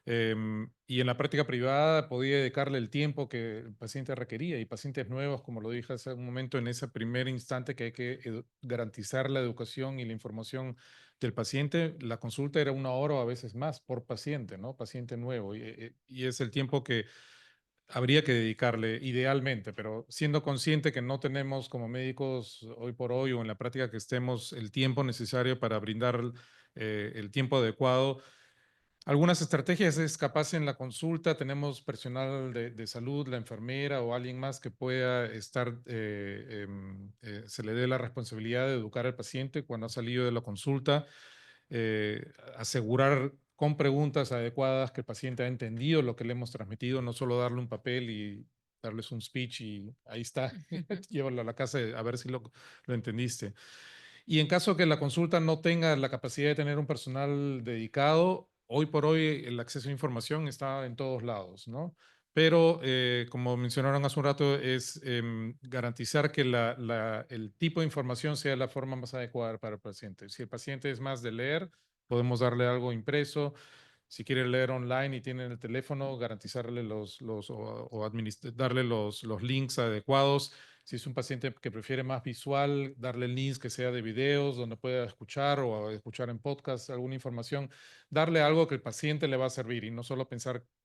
Y en la práctica privada podía dedicarle el tiempo que el paciente requería y pacientes nuevos, como lo dije hace un momento, en ese primer instante que hay que garantizar la educación y la información del paciente, la consulta era 1 hora o a veces más por paciente, ¿no? Paciente nuevo. Y es el tiempo que habría que dedicarle idealmente, pero siendo consciente que no tenemos como médicos hoy por hoy o en la práctica que estemos el tiempo necesario para brindar el tiempo adecuado. Algunas estrategias es capaz en la consulta, tenemos personal de salud, la enfermera o alguien más que pueda estar, se le dé la responsabilidad de educar al paciente cuando ha salido de la consulta, asegurar con preguntas adecuadas que el paciente ha entendido lo que le hemos transmitido, no solo darle un papel y darles un speech y ahí está, llévalo a la casa a ver si lo entendiste. Y en caso que la consulta no tenga la capacidad de tener un personal dedicado, hoy por hoy el acceso a información está en todos lados, ¿no? Pero como mencionaron hace un rato, es garantizar que el tipo de información sea la forma más adecuada para el paciente. Si el paciente es más de leer, podemos darle algo impreso. Si quiere leer online y tiene el teléfono, garantizarle darle los links adecuados. Si es un paciente que prefiere más visual, darle links que sea de videos donde pueda escuchar o escuchar en podcast alguna información, darle algo que el paciente le va a servir y no solo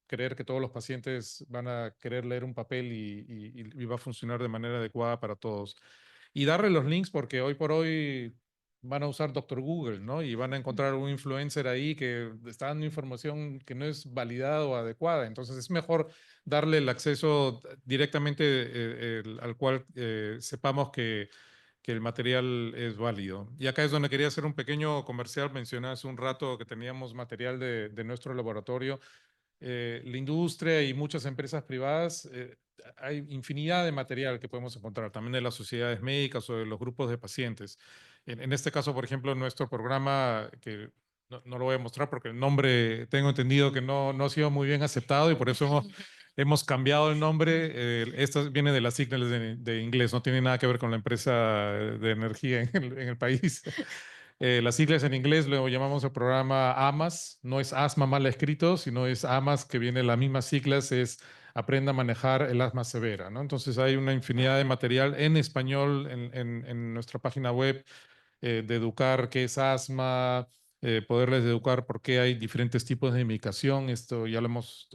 creer que todos los pacientes van a querer leer un papel y va a funcionar de manera adecuada para todos. Y darle los links porque hoy por hoy van a usar Doctor Google, ¿no? Y van a encontrar un influencer ahí que está dando información que no es validada o adecuada. Entonces es mejor darle el acceso directamente al cual sepamos que el material es válido. Y acá es donde quería hacer un pequeño comercial. Mencioné hace un rato que teníamos material de nuestro laboratorio. la industria y muchas empresas privadas, hay infinidad de material que podemos encontrar, también de las sociedades médicas o de los grupos de pacientes. En este caso, por ejemplo, nuestro programa, que no lo voy a mostrar porque el nombre tengo entendido que no ha sido muy bien aceptado y por eso hemos cambiado el nombre. Esto viene de las siglas de inglés, no tiene nada que ver con la empresa de energía en el país. Las siglas en inglés lo llamamos el programa AMAS, no es asma mal escrito, sino es AMAS, que viene de las mismas siglas, es Aprenda a manejar el asma severa, ¿no? Entonces hay una infinidad de material en español en nuestra página web, de educar qué es asma, poderles educar por qué hay diferentes tipos de medicación. Esto ya lo hemos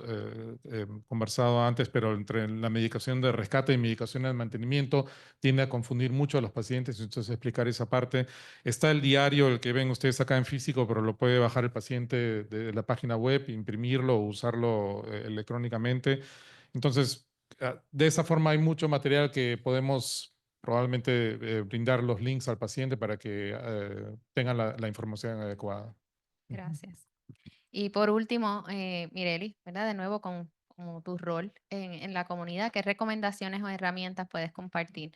conversado antes, pero entre la medicación de rescate y medicación de mantenimiento tiende a confundir mucho a los pacientes, entonces explicar esa parte. Está el diario, el que ven ustedes acá en físico, pero lo puede bajar el paciente de la página web, imprimirlo o usarlo electrónicamente. Entonces, de esa forma hay mucho material que podemos probablemente brindar los links al paciente para que tengan la información adecuada. Gracias. Y por último, Mireli, ¿verdad? De nuevo con como tu rol en la comunidad, ¿qué recomendaciones o herramientas puedes compartir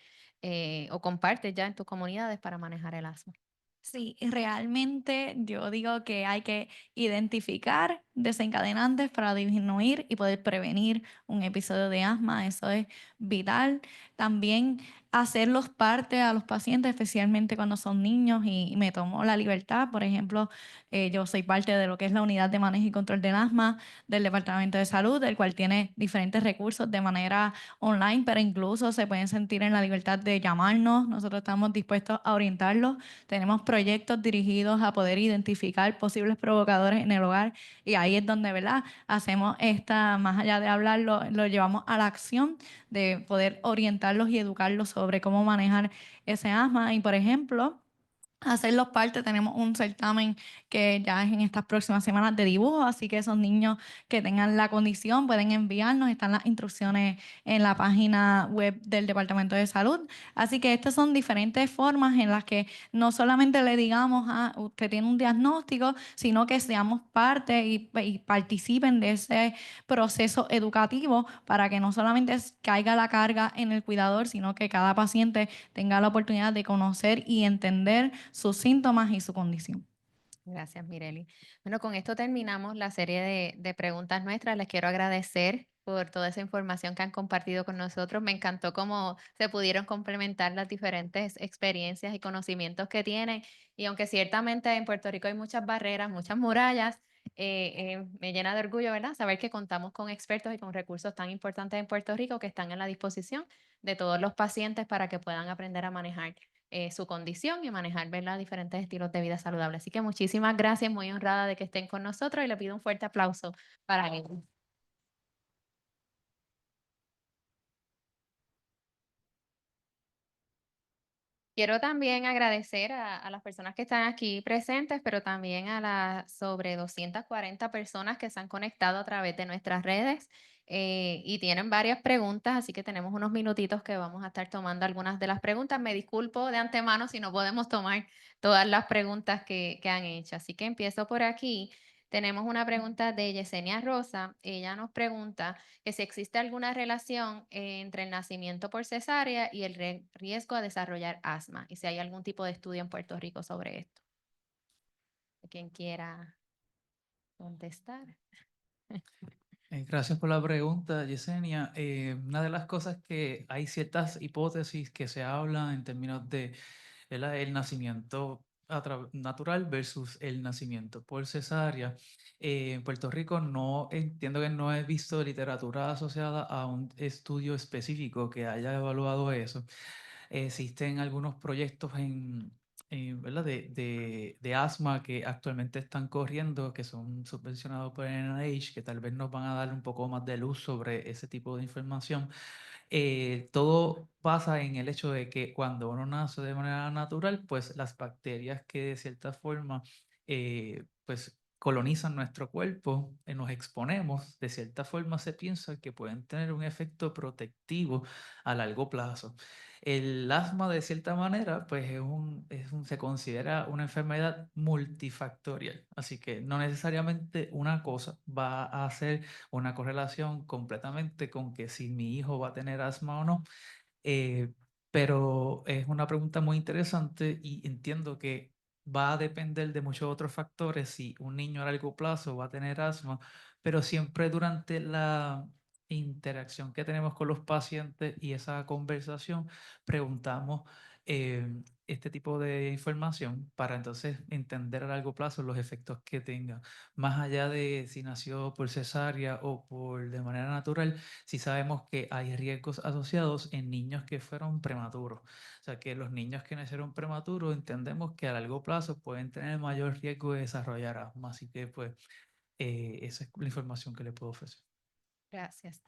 o compartes ya en tus comunidades para manejar el asma? Sí, realmente yo digo que hay que identificar desencadenantes para disminuir y poder prevenir un episodio de asma. Eso es vital. También hacerlos parte a los pacientes, especialmente cuando son niños, y me tomo la libertad. Por ejemplo, yo soy parte de lo que es la Unidad de Manejo y Control del Asma del Departamento de Salud, el cual tiene diferentes recursos de manera online, pero incluso se pueden sentir en la libertad de llamarnos. Nosotros estamos dispuestos a orientarlos. Tenemos proyectos dirigidos a poder identificar posibles provocadores en el hogar, y ahí es donde, ¿verdad? Hacemos más allá de hablarlo, lo llevamos a la acción de poder orientarlos y educarlos sobre cómo manejar ese asma. Y por ejemplo, hacerlos parte, tenemos un certamen que ya es en estas próximas semanas de dibujo, así que esos niños que tengan la condición pueden enviarnos, están las instrucciones en la página web del Departamento de Salud. Así que estas son diferentes formas en las que no solamente le digamos a usted tiene un diagnóstico, sino que seamos parte y participen de ese proceso educativo para que no solamente caiga la carga en el cuidador, sino que cada paciente tenga la oportunidad de conocer y entender sus síntomas y su condición. Gracias, Mireli. Bueno, con esto terminamos la serie de preguntas nuestras. Les quiero agradecer por toda esa información que han compartido con nosotros. Me encantó cómo se pudieron complementar las diferentes experiencias y conocimientos que tienen. Y aunque ciertamente en Puerto Rico hay muchas barreras, muchas murallas, me llena de orgullo, ¿verdad? Saber que contamos con expertos y con recursos tan importantes en Puerto Rico que están en la disposición de todos los pacientes para que puedan aprender a manejar su condición y manejar, ¿verdad? Diferentes estilos de vida saludables. Así que muchísimas gracias, muy honrada de que estén con nosotros y le pido un fuerte aplauso para ellos. Quiero también agradecer a las personas que están aquí presentes, pero también a las sobre 240 personas que se han conectado a través de nuestras redes y tienen varias preguntas, así que tenemos unos minutitos que vamos a estar tomando algunas de las preguntas. Me disculpo de antemano si no podemos tomar todas las preguntas que han hecho, así que empiezo por aquí. Tenemos una pregunta de Yesenia Rosa. Ella nos pregunta que si existe alguna relación entre el nacimiento por cesárea y el riesgo a desarrollar asma y si hay algún tipo de estudio en Puerto Rico sobre esto. Quien quiera contestar. Gracias por la pregunta, Yesenia. Una de las cosas que hay ciertas hipótesis que se hablan en términos de el nacimiento natural versus el nacimiento por cesárea. En Puerto Rico no entiendo que no he visto literatura asociada a un estudio específico que haya evaluado eso. Existen algunos proyectos ¿verdad? De asma que actualmente están corriendo, que son subvencionados por el NIH, que tal vez nos van a dar un poco más de luz sobre ese tipo de información. Todo pasa en el hecho de que cuando uno nace de manera natural, pues las bacterias que de cierta forma pues colonizan nuestro cuerpo, nos exponemos, de cierta forma se piensa que pueden tener un efecto protectivo a largo plazo. El asma, de cierta manera, pues se considera una enfermedad multifactorial, así que no necesariamente una cosa va a hacer una correlación completamente con que si mi hijo va a tener asma o no. eh, pero es una pregunta muy interesante y entiendo que va a depender de muchos otros factores si un niño a largo plazo va a tener asma, pero siempre durante la interacción que tenemos con los pacientes y esa conversación preguntamos este tipo de información para entonces entender a largo plazo los efectos que tenga, más allá de si nació por cesárea o por de manera natural. Si sabemos que hay riesgos asociados en niños que fueron prematuros. O sea, que los niños que nacieron prematuros entendemos que a largo plazo pueden tener mayor riesgo de desarrollar asma. Así que, pues, esa es la información que le puedo ofrecer. Gracias.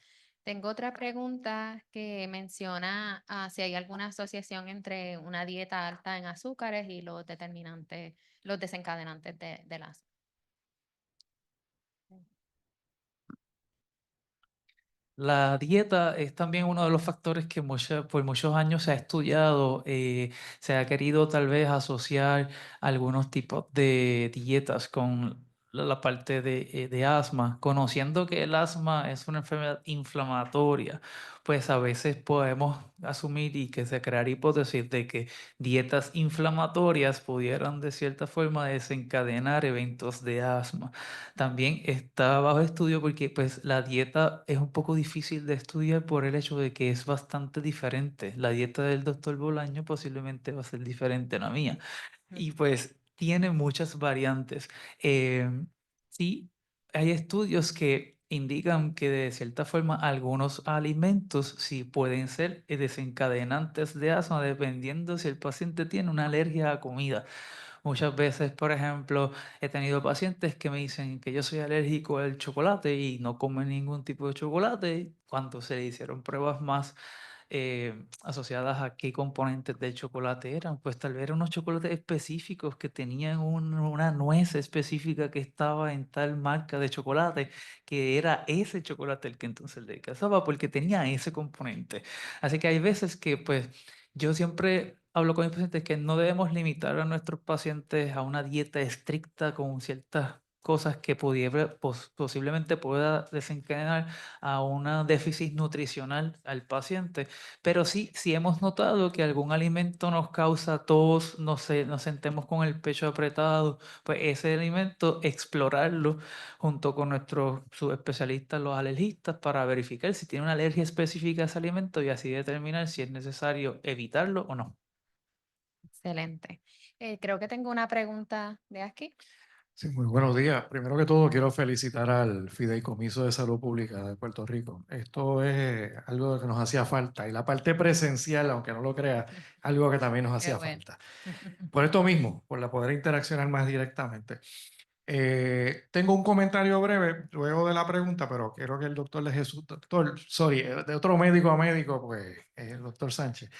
Tengo otra pregunta que menciona si hay alguna asociación entre una dieta alta en azúcares y los determinantes, los desencadenantes del asma. La dieta es también uno de los factores que por muchos años se ha estudiado. Se ha querido tal vez asociar algunos tipos de dietas con la parte de asma, conociendo que el asma es una enfermedad inflamatoria. Pues a veces podemos asumir y que se crear hipótesis de que dietas inflamatorias pudieran de cierta forma desencadenar eventos de asma. También está bajo estudio porque pues la dieta es un poco difícil de estudiar por el hecho de que es bastante diferente. La dieta del doctor Bolaño posiblemente va a ser diferente a la mía y pues tiene muchas variantes. Sí, hay estudios que indican que de cierta forma algunos alimentos sí pueden ser desencadenantes de asma dependiendo si el paciente tiene una alergia a comida. Muchas veces, por ejemplo, he tenido pacientes que me dicen que yo soy alérgico al chocolate y no comen ningún tipo de chocolate. Cuando se le hicieron pruebas más asociadas a qué componentes del chocolate eran, pues tal vez eran unos chocolates específicos que tenían una nuez específica que estaba en tal marca de chocolate, que era ese chocolate el que entonces le casaba porque tenía ese componente. Así que hay veces que pues yo siempre hablo con mis pacientes que no debemos limitar a nuestros pacientes a una dieta estricta con ciertas cosas que posiblemente pueda desencadenar a un déficit nutricional al paciente. Pero sí, si hemos notado que algún alimento nos causa tos, nos sentemos con el pecho apretado, pues ese alimento explorarlo junto con nuestros subespecialistas, los alergistas, para verificar si tiene una alergia específica a ese alimento y así determinar si es necesario evitarlo o no. Excelente. Creo que tengo una pregunta de aquí. Sí, muy buenos días. Primero que todo, quiero felicitar al Fideicomiso de Salud Pública de Puerto Rico. Esto es algo que nos hacía falta y la parte presencial, aunque no lo crea, algo que también nos hacía bueno. falta. Por esto mismo, por la poder interaccionar más directamente. Tengo un comentario breve luego de la pregunta, pero quiero que el doctor de Jesús, de otro médico a médico, pues el doctor Sánchez.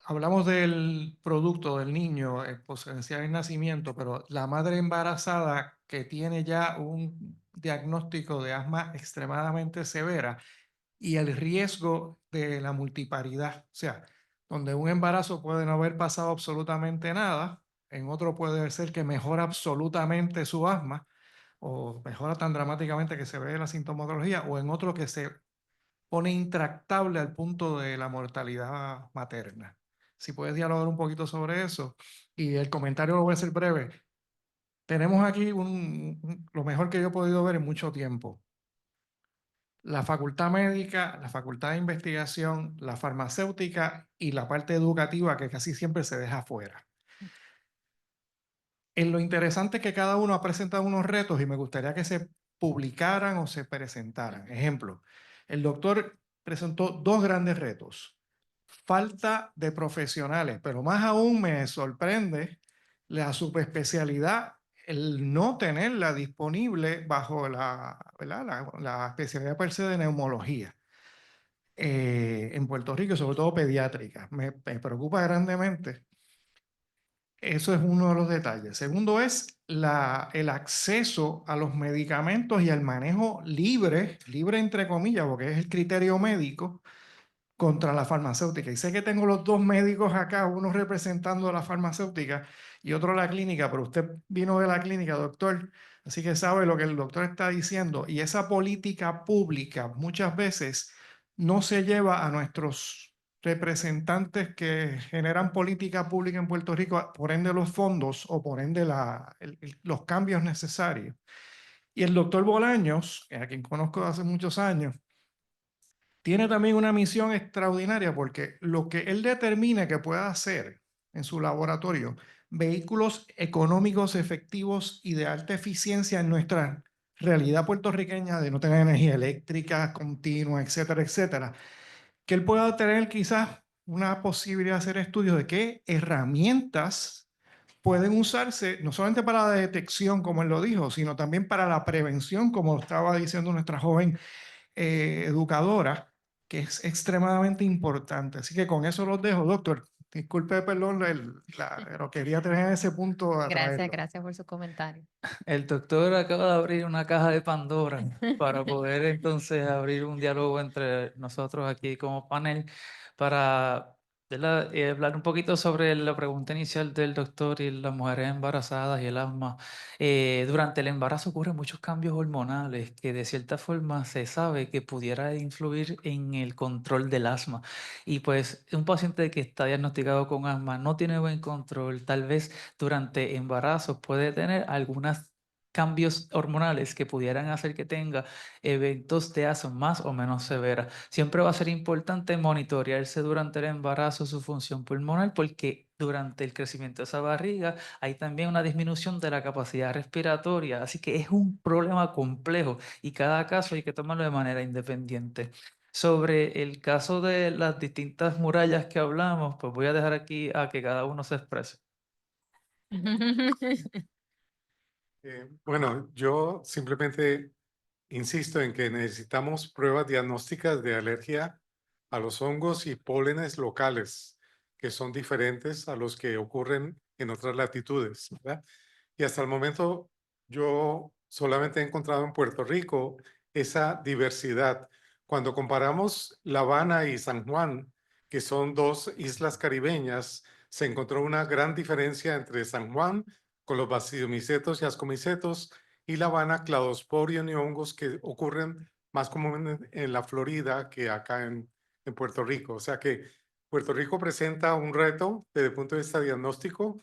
Hablamos del producto del niño potencial en nacimiento, pero la madre embarazada que tiene ya un diagnóstico de asma extremadamente severa y el riesgo de la multiparidad, o sea, donde un embarazo puede no haber pasado absolutamente nada, en otro puede ser que mejora absolutamente su asma o mejora tan dramáticamente que se ve la sintomatología, o en otro que se pone intractable al punto de la mortalidad materna. Si puedes dialogar un poquito sobre eso. Y el comentario lo voy a hacer breve. Tenemos aquí lo mejor que yo he podido ver en mucho tiempo. La facultad médica, la facultad de investigación, la farmacéutica y la parte educativa que casi siempre se deja fuera. En lo interesante es que cada uno ha presentado unos retos y me gustaría que se publicaran o se presentaran. Ejemplo, el doctor presentó dos grandes retos. Falta de profesionales, pero más aún me sorprende la subespecialidad, el no tenerla disponible bajo ¿verdad? la especialidad per se de neumología en Puerto Rico, sobre todo pediátrica. Me preocupa grandemente Eso es uno de los detalles. Segundo es el acceso a los medicamentos y al manejo libre entre comillas, porque es el criterio médico contra la farmacéutica. Y sé que tengo los dos médicos acá, uno representando la farmacéutica y otro la clínica, pero usted vino de la clínica, doctor, así que sabe lo que el doctor está diciendo. Y esa política pública muchas veces no se lleva a nuestros representantes que generan política pública en Puerto Rico, por ende los fondos o por ende los cambios necesarios. Y el doctor Bolaños, a quien conozco hace muchos años, tiene también una misión extraordinaria porque lo que él determine que pueda hacer en su laboratorio, vehículos económicos efectivos y de alta eficiencia en nuestra realidad puertorriqueña de no tener energía eléctrica continua, etcétera, etcétera, que él pueda tener quizás una posibilidad de hacer estudios de qué herramientas pueden usarse no solamente para la detección, como él lo dijo, sino también para la prevención, como estaba diciendo nuestra joven educadora, que es extremadamente importante. Así que con eso los dejo, doctor. Disculpe, perdón, pero quería tener ese punto a traerlo. Gracias por su comentario. El doctor acaba de abrir una caja de Pandora para poder entonces abrir un diálogo entre nosotros aquí como panel para, ¿verdad? Hablar un poquito sobre la pregunta inicial del doctor y las mujeres embarazadas y el asma. Durante el embarazo ocurren muchos cambios hormonales que de cierta forma se sabe que pudiera influir en el control del asma. Y pues un paciente que está diagnosticado con asma no tiene buen control, tal vez durante embarazo puede tener algunas cambios hormonales que pudieran hacer que tenga eventos de asma más o menos severas. Siempre va a ser importante monitorearse durante el embarazo su función pulmonar porque durante el crecimiento de esa barriga hay también una disminución de la capacidad respiratoria, así que es un problema complejo y cada caso hay que tomarlo de manera independiente. Sobre el caso de las distintas murallas que hablamos, pues voy a dejar aquí a que cada uno se exprese. Bueno, yo simplemente insisto en que necesitamos pruebas diagnósticas de alergia a los hongos y pólenes locales, que son diferentes a los que ocurren en otras latitudes, ¿verdad? Y hasta el momento yo solamente he encontrado en Puerto Rico esa diversidad. Cuando comparamos La Habana y San Juan, que son dos islas caribeñas, se encontró una gran diferencia entre San Juan con los basidiomycetos y ascomicetos y La Habana, cladosporium y hongos que ocurren más comúnmente en la Florida que acá en Puerto Rico. O sea que Puerto Rico presenta un reto desde el punto de vista diagnóstico.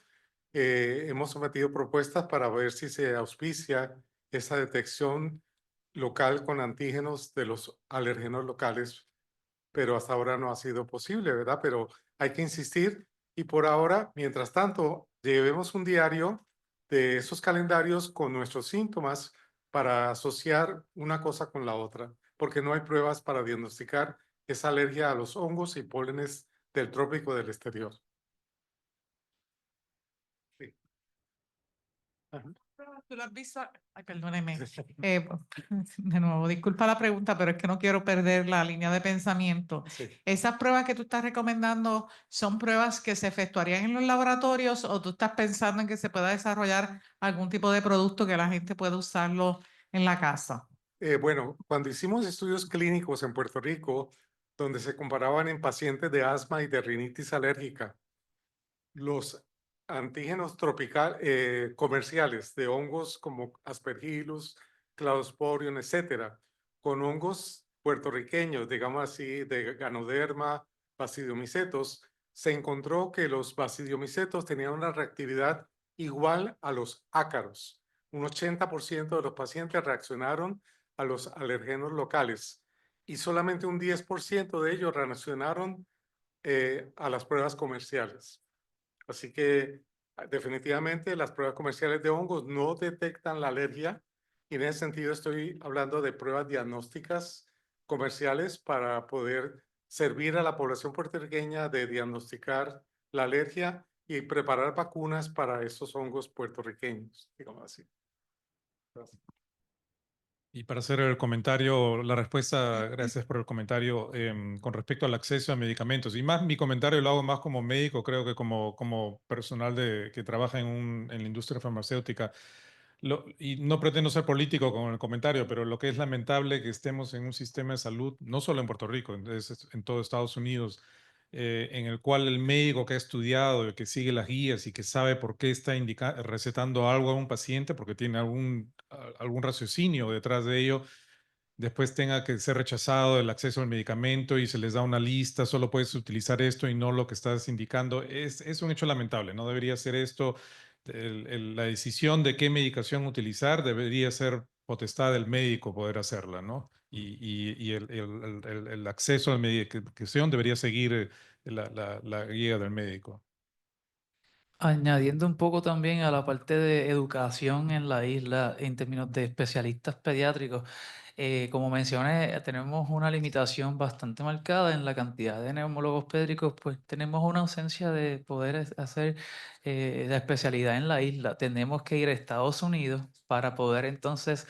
Hemos sometido propuestas para ver si se auspicia esa detección local con antígenos de los alérgenos locales, pero hasta ahora no ha sido posible, ¿verdad? Pero hay que insistir y por ahora, mientras tanto, llevemos un diario de esos calendarios con nuestros síntomas para asociar una cosa con la otra, porque no hay pruebas para diagnosticar esa alergia a los hongos y pólenes del trópico del exterior. Sí. Ajá. ¿Tú lo has visto? Ay, perdóneme. De nuevo, disculpa la pregunta, pero es que no quiero perder la línea de pensamiento. Sí. ¿Esas pruebas que tú estás recomendando son pruebas que se efectuarían en los laboratorios o tú estás pensando en que se pueda desarrollar algún tipo de producto que la gente pueda usarlo en la casa? Bueno, cuando hicimos estudios clínicos en Puerto Rico, donde se comparaban en pacientes de asma y de rinitis alérgica, los antígenos comerciales de hongos como Aspergillus, Cladosporium, etcétera, con hongos puertorriqueños, digamos así, de Ganoderma, Basidiomycetos, se encontró que los Basidiomycetos tenían una reactividad igual a los ácaros. Un 80% de los pacientes reaccionaron a los alergenos locales y solamente un 10% de ellos reaccionaron a las pruebas comerciales. Así que definitivamente las pruebas comerciales de hongos no detectan la alergia y en ese sentido estoy hablando de pruebas diagnósticas comerciales para poder servir a la población puertorriqueña de diagnosticar la alergia y preparar vacunas para esos hongos puertorriqueños, digamos así. Gracias. Y para hacer el comentario, la respuesta, gracias por el comentario con respecto al acceso a medicamentos. Y más mi comentario lo hago más como médico, creo que como personal que trabaja en la industria farmacéutica. Y no pretendo ser político con el comentario, pero lo que es lamentable que estemos en un sistema de salud, no solo en Puerto Rico, en todo Estados Unidos, en el cual el médico que ha estudiado, que sigue las guías y que sabe por qué está recetando algo a un paciente, porque tiene algún raciocinio detrás de ello, después tenga que ser rechazado el acceso al medicamento y se les da una lista, solo puedes utilizar esto y no lo que estás indicando. Es un hecho lamentable, no debería ser esto. La decisión de qué medicación utilizar debería ser potestad del médico poder hacerla, ¿no? Y el acceso a la medicación debería seguir la guía del médico. Añadiendo un poco también a la parte de educación en la isla en términos de especialistas pediátricos, como mencioné, tenemos una limitación bastante marcada en la cantidad de neumólogos pediátricos, pues tenemos una ausencia de poder hacer la especialidad en la isla. Tenemos que ir a Estados Unidos para poder entonces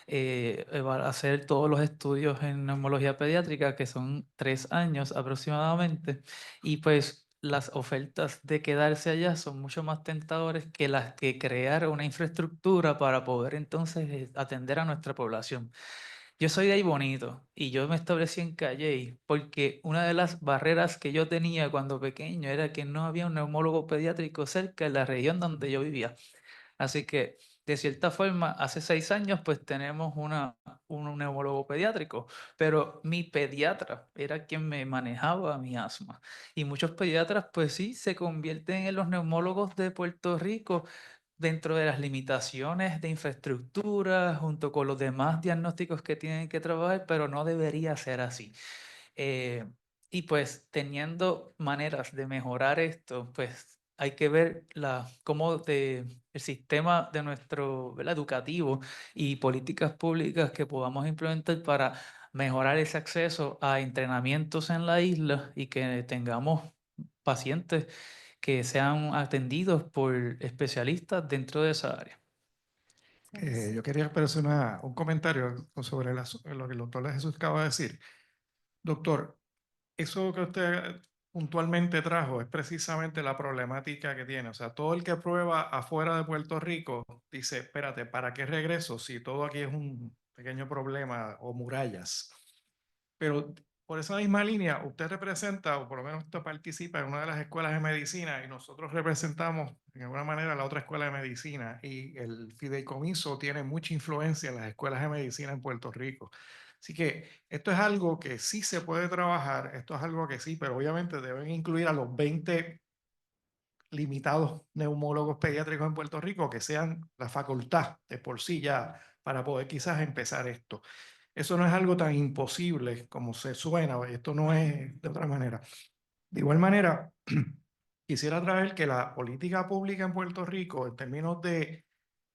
hacer todos los estudios en neumología pediátrica, que son 3 años aproximadamente, y pues las ofertas de quedarse allá son mucho más tentadoras que las que crear una infraestructura para poder entonces atender a nuestra población. Yo soy de ahí bonito y yo me establecí en Calley porque una de las barreras que yo tenía cuando pequeño era que no había un neumólogo pediátrico cerca de la región donde yo vivía. Así que, de cierta forma, hace 6 años, pues tenemos un neumólogo pediátrico, pero mi pediatra era quien me manejaba mi asma. Y muchos pediatras, pues sí, se convierten en los neumólogos de Puerto Rico dentro de las limitaciones de infraestructura, junto con los demás diagnósticos que tienen que trabajar, pero no debería ser así. Eh, y pues teniendo maneras de mejorar esto, pues hay que ver cómo el sistema de nuestro, ¿verdad?, educativo y políticas públicas que podamos implementar para mejorar ese acceso a entrenamientos en la isla y que tengamos pacientes que sean atendidos por especialistas dentro de esa área. Yo quería hacer un comentario sobre lo que el doctor Jesús acaba de decir. Doctor, eso que usted puntualmente trajo es precisamente la problemática que tiene. O sea, todo el que prueba afuera de Puerto Rico dice, espérate, ¿para qué regreso si todo aquí es un pequeño problema o murallas? Pero por esa misma línea, usted representa, o por lo menos usted participa en una de las escuelas de medicina y nosotros representamos de alguna manera la otra escuela de medicina y el fideicomiso tiene mucha influencia en las escuelas de medicina en Puerto Rico. Así que esto es algo que sí se puede trabajar, esto es algo que sí, pero obviamente deben incluir a los 20 limitados neumólogos pediátricos en Puerto Rico que sean la facultad de por sí ya para poder quizás empezar esto. Eso no es algo tan imposible como se suena, esto no es de otra manera. De igual manera, quisiera traer que la política pública en Puerto Rico, en términos de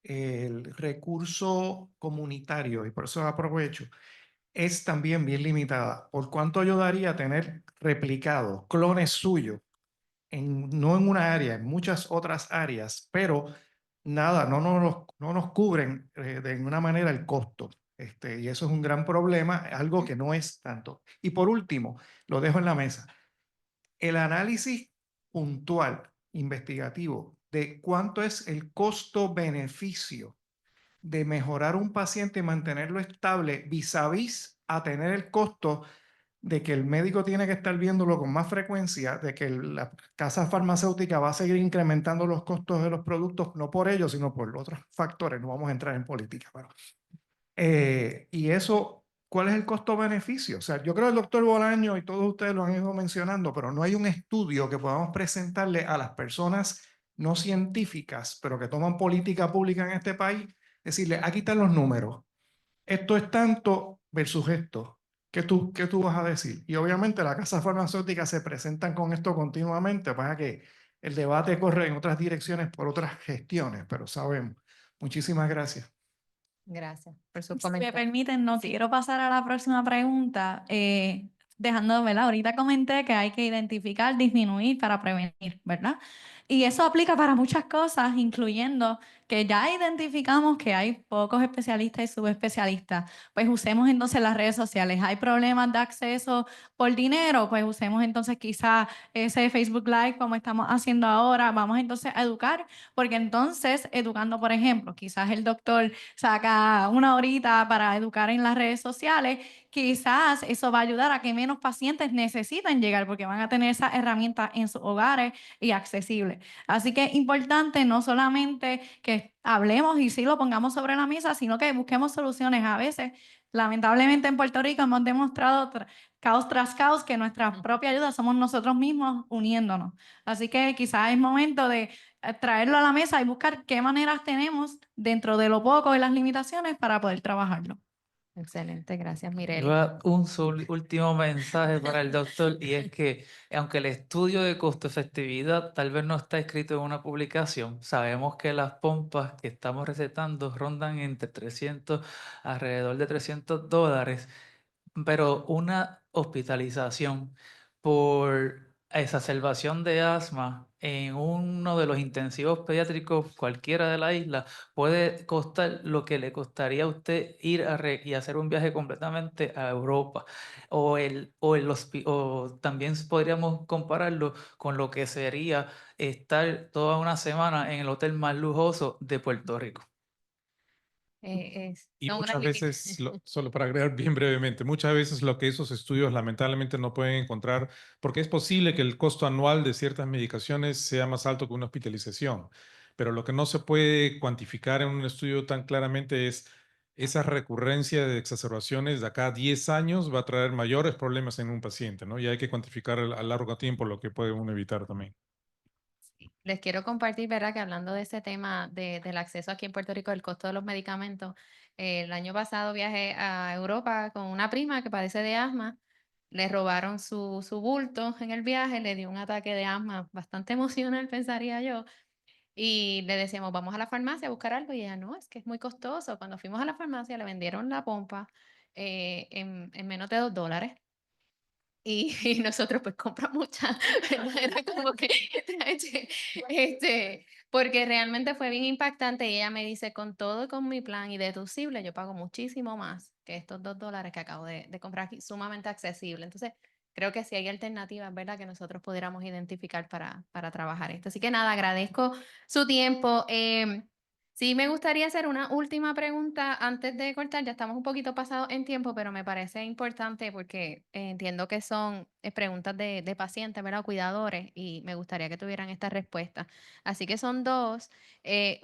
el recurso comunitario, y por eso aprovecho, es también bien limitada. Por cuánto ayudaría a tener replicados, clones suyos, no en una área, en muchas otras áreas, pero nada, no nos cubren de ninguna manera el costo. Y eso es un gran problema, algo que no es tanto. Y por último, lo dejo en la mesa, el análisis puntual, investigativo, de cuánto es el costo-beneficio de mejorar un paciente y mantenerlo estable vis a vis a tener el costo de que el médico tiene que estar viéndolo con más frecuencia, de que la casa farmacéutica va a seguir incrementando los costos de los productos, no por ellos, sino por otros factores. No vamos a entrar en política, pero y eso, ¿cuál es el costo-beneficio? O sea, yo creo que el doctor Bolaño y todos ustedes lo han ido mencionando, pero no hay un estudio que podamos presentarle a las personas no científicas, pero que toman política pública en este país, decirle, aquí están los números. Esto es tanto versus esto. ¿Qué tú vas a decir? Y obviamente las casas farmacéuticas se presentan con esto continuamente para que el debate corre en otras direcciones por otras gestiones, pero sabemos. Muchísimas gracias. Gracias por su Si me comentario. permiten, no quiero pasar a la próxima pregunta, dejando, ¿verdad? Ahorita comenté que hay que identificar, disminuir para prevenir, ¿verdad? Y eso aplica para muchas cosas, incluyendo que ya identificamos que hay pocos especialistas y subespecialistas, pues usemos entonces las redes sociales. Hay problemas de acceso por dinero, pues usemos entonces quizá ese Facebook Live como estamos haciendo ahora. Vamos entonces a educar, porque entonces educando, por ejemplo, quizás el doctor saca una horita para educar en las redes sociales, quizás eso va a ayudar a que menos pacientes necesiten llegar porque van a tener esas herramientas en sus hogares y accesibles. Así que es importante no solamente que hablemos y sí lo pongamos sobre la mesa, sino que busquemos soluciones. A veces, lamentablemente en Puerto Rico hemos demostrado caos tras caos que nuestra propia ayuda somos nosotros mismos uniéndonos. Así que quizás es momento de traerlo a la mesa y buscar qué maneras tenemos dentro de lo poco y las limitaciones para poder trabajarlo. Excelente, gracias, Mireli. Un último mensaje para el doctor, y es que aunque el estudio de costo-efectividad tal vez no está escrito en una publicación, sabemos que las pompas que estamos recetando rondan entre 300, alrededor de $300, pero una hospitalización por exacerbación de asma en uno de los intensivos pediátricos cualquiera de la isla puede costar lo que le costaría a usted ir y hacer un viaje completamente a Europa. O también podríamos compararlo con lo que sería estar toda una semana en el hotel más lujoso de Puerto Rico. Y Son unas muchas veces, solo para agregar bien brevemente, muchas veces lo que esos estudios lamentablemente no pueden encontrar, porque es posible que el costo anual de ciertas medicaciones sea más alto que una hospitalización, pero lo que no se puede cuantificar en un estudio tan claramente es esa recurrencia de exacerbaciones de acá a 10 años va a traer mayores problemas en un paciente, ¿no? Y hay que cuantificar a largo tiempo lo que puede uno evitar también. Les quiero compartir, ¿verdad? Que hablando de ese tema del acceso aquí en Puerto Rico, el costo de los medicamentos, el año pasado viajé a Europa con una prima que padece de asma. Le robaron su bulto en el viaje, le dio un ataque de asma bastante emocional, pensaría yo. Y le decíamos, vamos a la farmacia a buscar algo. Y ella, no, es que es muy costoso. Cuando fuimos a la farmacia, le vendieron la pompa en menos de $2. Y nosotros pues compramos muchas, ¿verdad? Era como que, porque realmente fue bien impactante y ella me dice, con todo y con mi plan y deducible, yo pago muchísimo más que estos $2 que acabo de comprar aquí, sumamente accesible. Entonces, creo que sí hay alternativas, ¿verdad? Que nosotros pudiéramos identificar para trabajar esto. Así que nada, agradezco su tiempo. Sí, me gustaría hacer una última pregunta antes de cortar. Ya estamos un poquito pasados en tiempo, pero me parece importante porque entiendo que son preguntas de pacientes, ¿verdad? Cuidadores, y me gustaría que tuvieran esta respuesta. Así que son dos.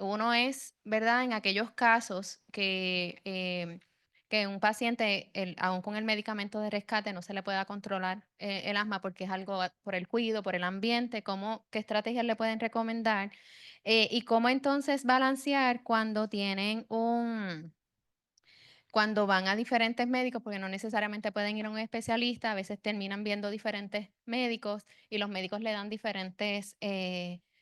Uno es, ¿verdad? En aquellos casos que un paciente, aún con el medicamento de rescate, no se le pueda controlar el asma porque es algo por el cuidado, por el ambiente, ¿qué estrategias le pueden recomendar? Y cómo entonces balancear cuando van a diferentes médicos, porque no necesariamente pueden ir a un especialista, a veces terminan viendo diferentes médicos y los médicos le dan diferentes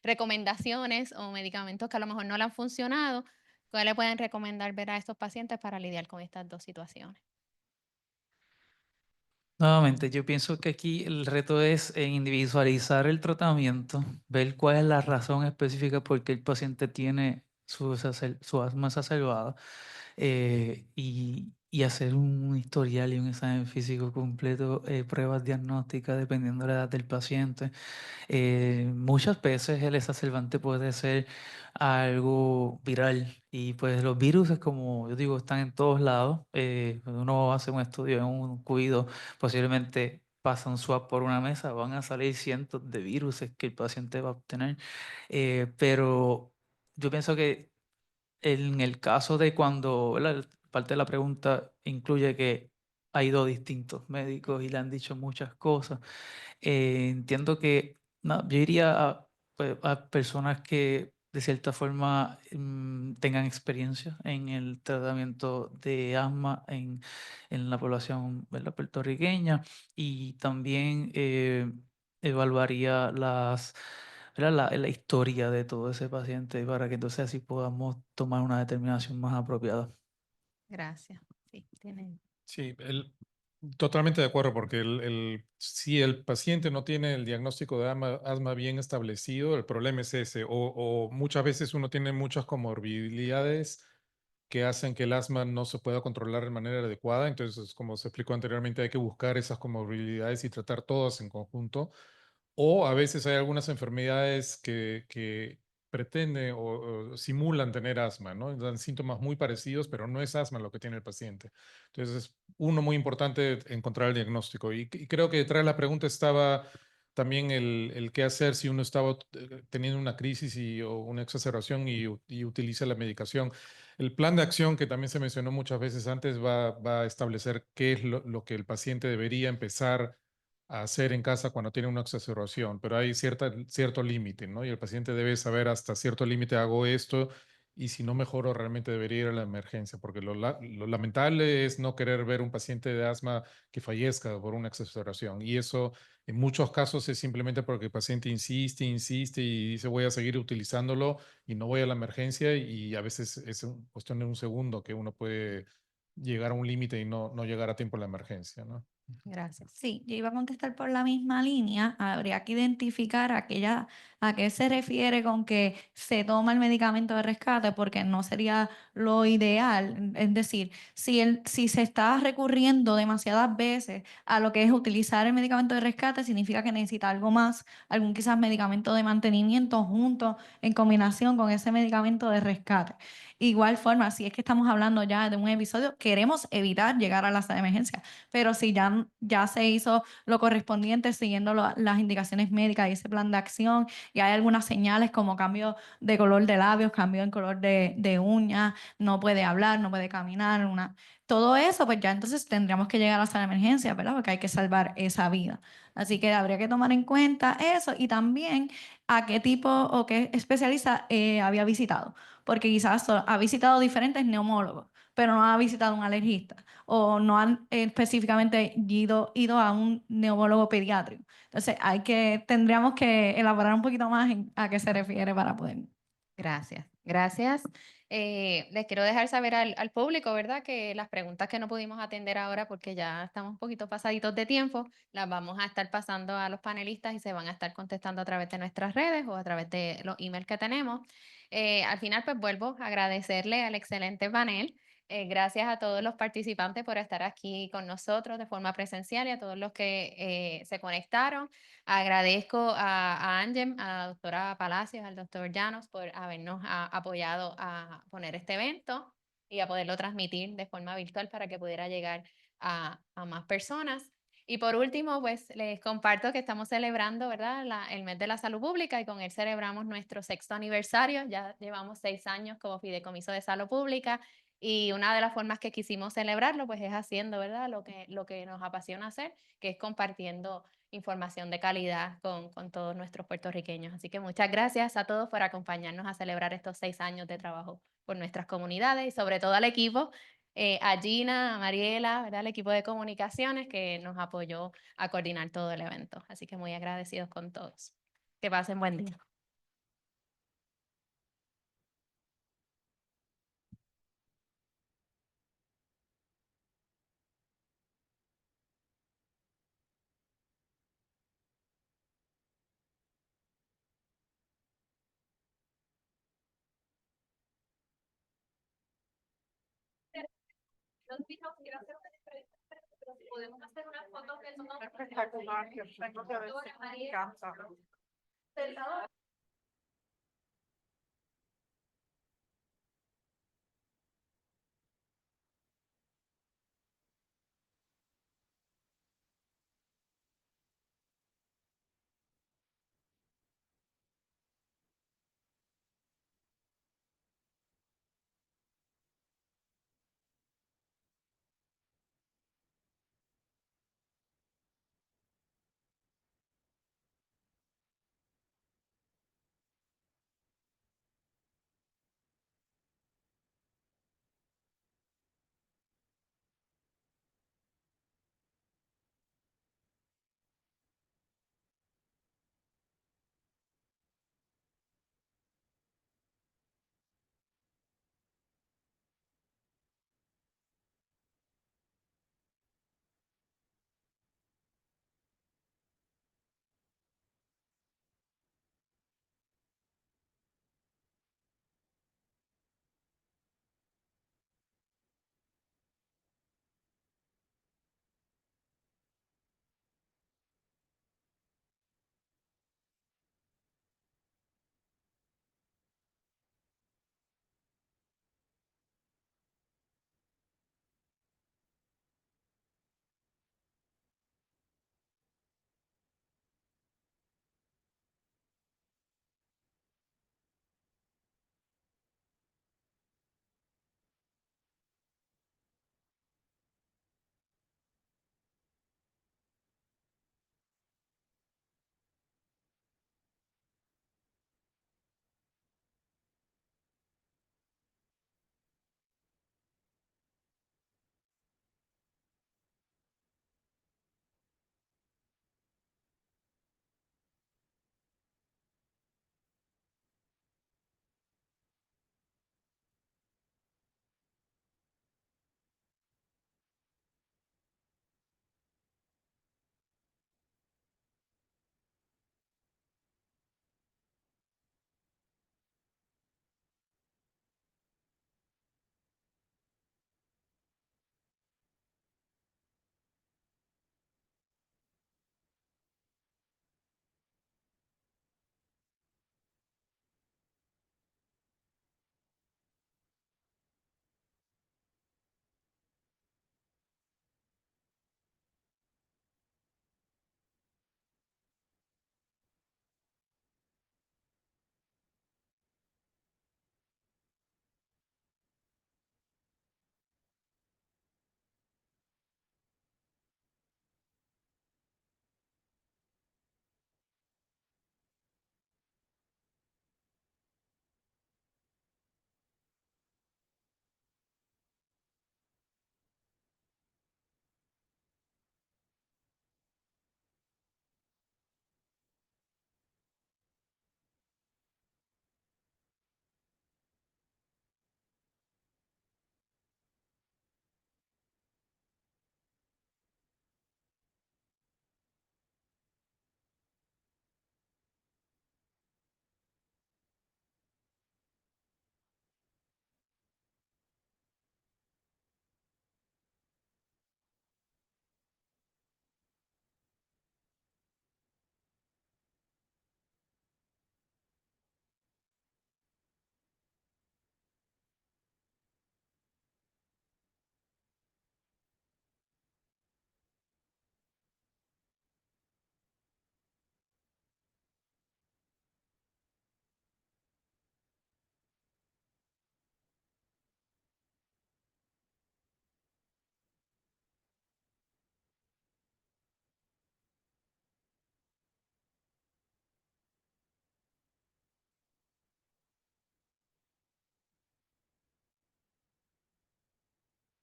recomendaciones o medicamentos que a lo mejor no le han funcionado. ¿Qué le pueden recomendar ver a estos pacientes para lidiar con estas dos situaciones? Nuevamente, yo pienso que aquí el reto es individualizar el tratamiento, ver cuál es la razón específica por qué el paciente tiene su asma exacerbada, y hacer un historial y un examen físico completo, pruebas diagnósticas dependiendo de la edad del paciente. Muchas veces el exacerbante puede ser algo viral, y pues los virus, es como yo digo, están en todos lados. Cuando uno hace un estudio en un cuido, posiblemente pasa un swab por una mesa, van a salir cientos de virus que el paciente va a obtener. Pero yo pienso que en el caso de cuando, ¿verdad? Parte de la pregunta incluye que ha ido a distintos médicos y le han dicho muchas cosas. Entiendo que yo iría pues, a personas que de cierta forma tengan experiencia en el tratamiento de asma en la población, ¿verdad? Puertorriqueña, y también evaluaría ¿verdad? La historia de todo ese paciente para que entonces así podamos tomar una determinación más apropiada. Gracias. Sí, tienen. Sí, Totalmente de acuerdo, porque si el paciente no tiene el diagnóstico de asma bien establecido, el problema es ese, o muchas veces uno tiene muchas comorbilidades que hacen que el asma no se pueda controlar de manera adecuada. Entonces, como se explicó anteriormente, hay que buscar esas comorbilidades y tratar todas en conjunto. O a veces hay algunas enfermedades que pretenden o simulan tener asma, ¿no? Dan síntomas muy parecidos, pero no es asma lo que tiene el paciente. Entonces, es uno muy importante encontrar el diagnóstico. Y creo que detrás de la pregunta estaba también el qué hacer si uno estaba teniendo una crisis o una exacerbación y utiliza la medicación. El plan de acción que también se mencionó muchas veces antes va a establecer qué es lo que el paciente debería empezar a hacer en casa cuando tiene una exacerbación, pero hay cierto límite, ¿no? Y el paciente debe saber hasta cierto límite hago esto y si no mejoro realmente debería ir a la emergencia, porque lo lamentable es no querer ver un paciente de asma que fallezca por una exacerbación y eso en muchos casos es simplemente porque el paciente insiste, insiste y dice voy a seguir utilizándolo y no voy a la emergencia y a veces es cuestión de un segundo que uno puede llegar a un límite y no llegar a tiempo a la emergencia, ¿no? Gracias. Sí, yo iba a contestar por la misma línea. Habría que identificar a qué se refiere con que se toma el medicamento de rescate, porque no sería lo ideal. Es decir, si se está recurriendo demasiadas veces a lo que es utilizar el medicamento de rescate, significa que necesita algo más, algún quizás medicamento de mantenimiento junto en combinación con ese medicamento de rescate. Igual forma, si es que estamos hablando ya de un episodio, queremos evitar llegar a la sala de emergencia. Pero si ya se hizo lo correspondiente siguiendo las indicaciones médicas y ese plan de acción, y hay algunas señales como cambio de color de labios, cambio en color de uñas, no puede hablar, no puede caminar, todo eso, pues ya entonces tendríamos que llegar a la sala de emergencia, ¿verdad? Porque hay que salvar esa vida. Así que habría que tomar en cuenta eso y también a qué tipo o qué especialista había visitado, porque quizás ha visitado diferentes neumólogos, pero no ha visitado un alergista o no han específicamente ido a un neumólogo pediátrico. Entonces, tendríamos que elaborar un poquito más a qué se refiere para poder. Gracias, gracias. Les quiero dejar saber al público, ¿verdad? Que las preguntas que no pudimos atender ahora, porque ya estamos un poquito pasaditos de tiempo, las vamos a estar pasando a los panelistas y se van a estar contestando a través de nuestras redes o a través de los emails que tenemos. Al final, pues vuelvo a agradecerle al excelente panel. Gracias a todos los participantes por estar aquí con nosotros de forma presencial y a todos los que se conectaron. Agradezco a Ángel, a la doctora Palacios, al doctor Llanos por habernos apoyado a poner este evento y a poderlo transmitir de forma virtual para que pudiera llegar a más personas. Y por último, pues les comparto que estamos celebrando, ¿verdad? El mes de la salud pública y con él celebramos nuestro 6º aniversario. Ya llevamos 6 años como Fideicomiso de Salud Pública y una de las formas que quisimos celebrarlo, pues es haciendo, ¿verdad? Lo que nos apasiona hacer, que es compartiendo información de calidad con todos nuestros puertorriqueños. Así que muchas gracias a todos por acompañarnos a celebrar estos 6 años de trabajo por nuestras comunidades y sobre todo al equipo, a Gina, a Mariela, ¿verdad? Al equipo de comunicaciones que nos apoyó a coordinar todo el evento. Así que muy agradecidos con todos. Que pasen buen día. Podemos hacer unas fotos de eso. Espectacular, que tengo que decir, me encanta.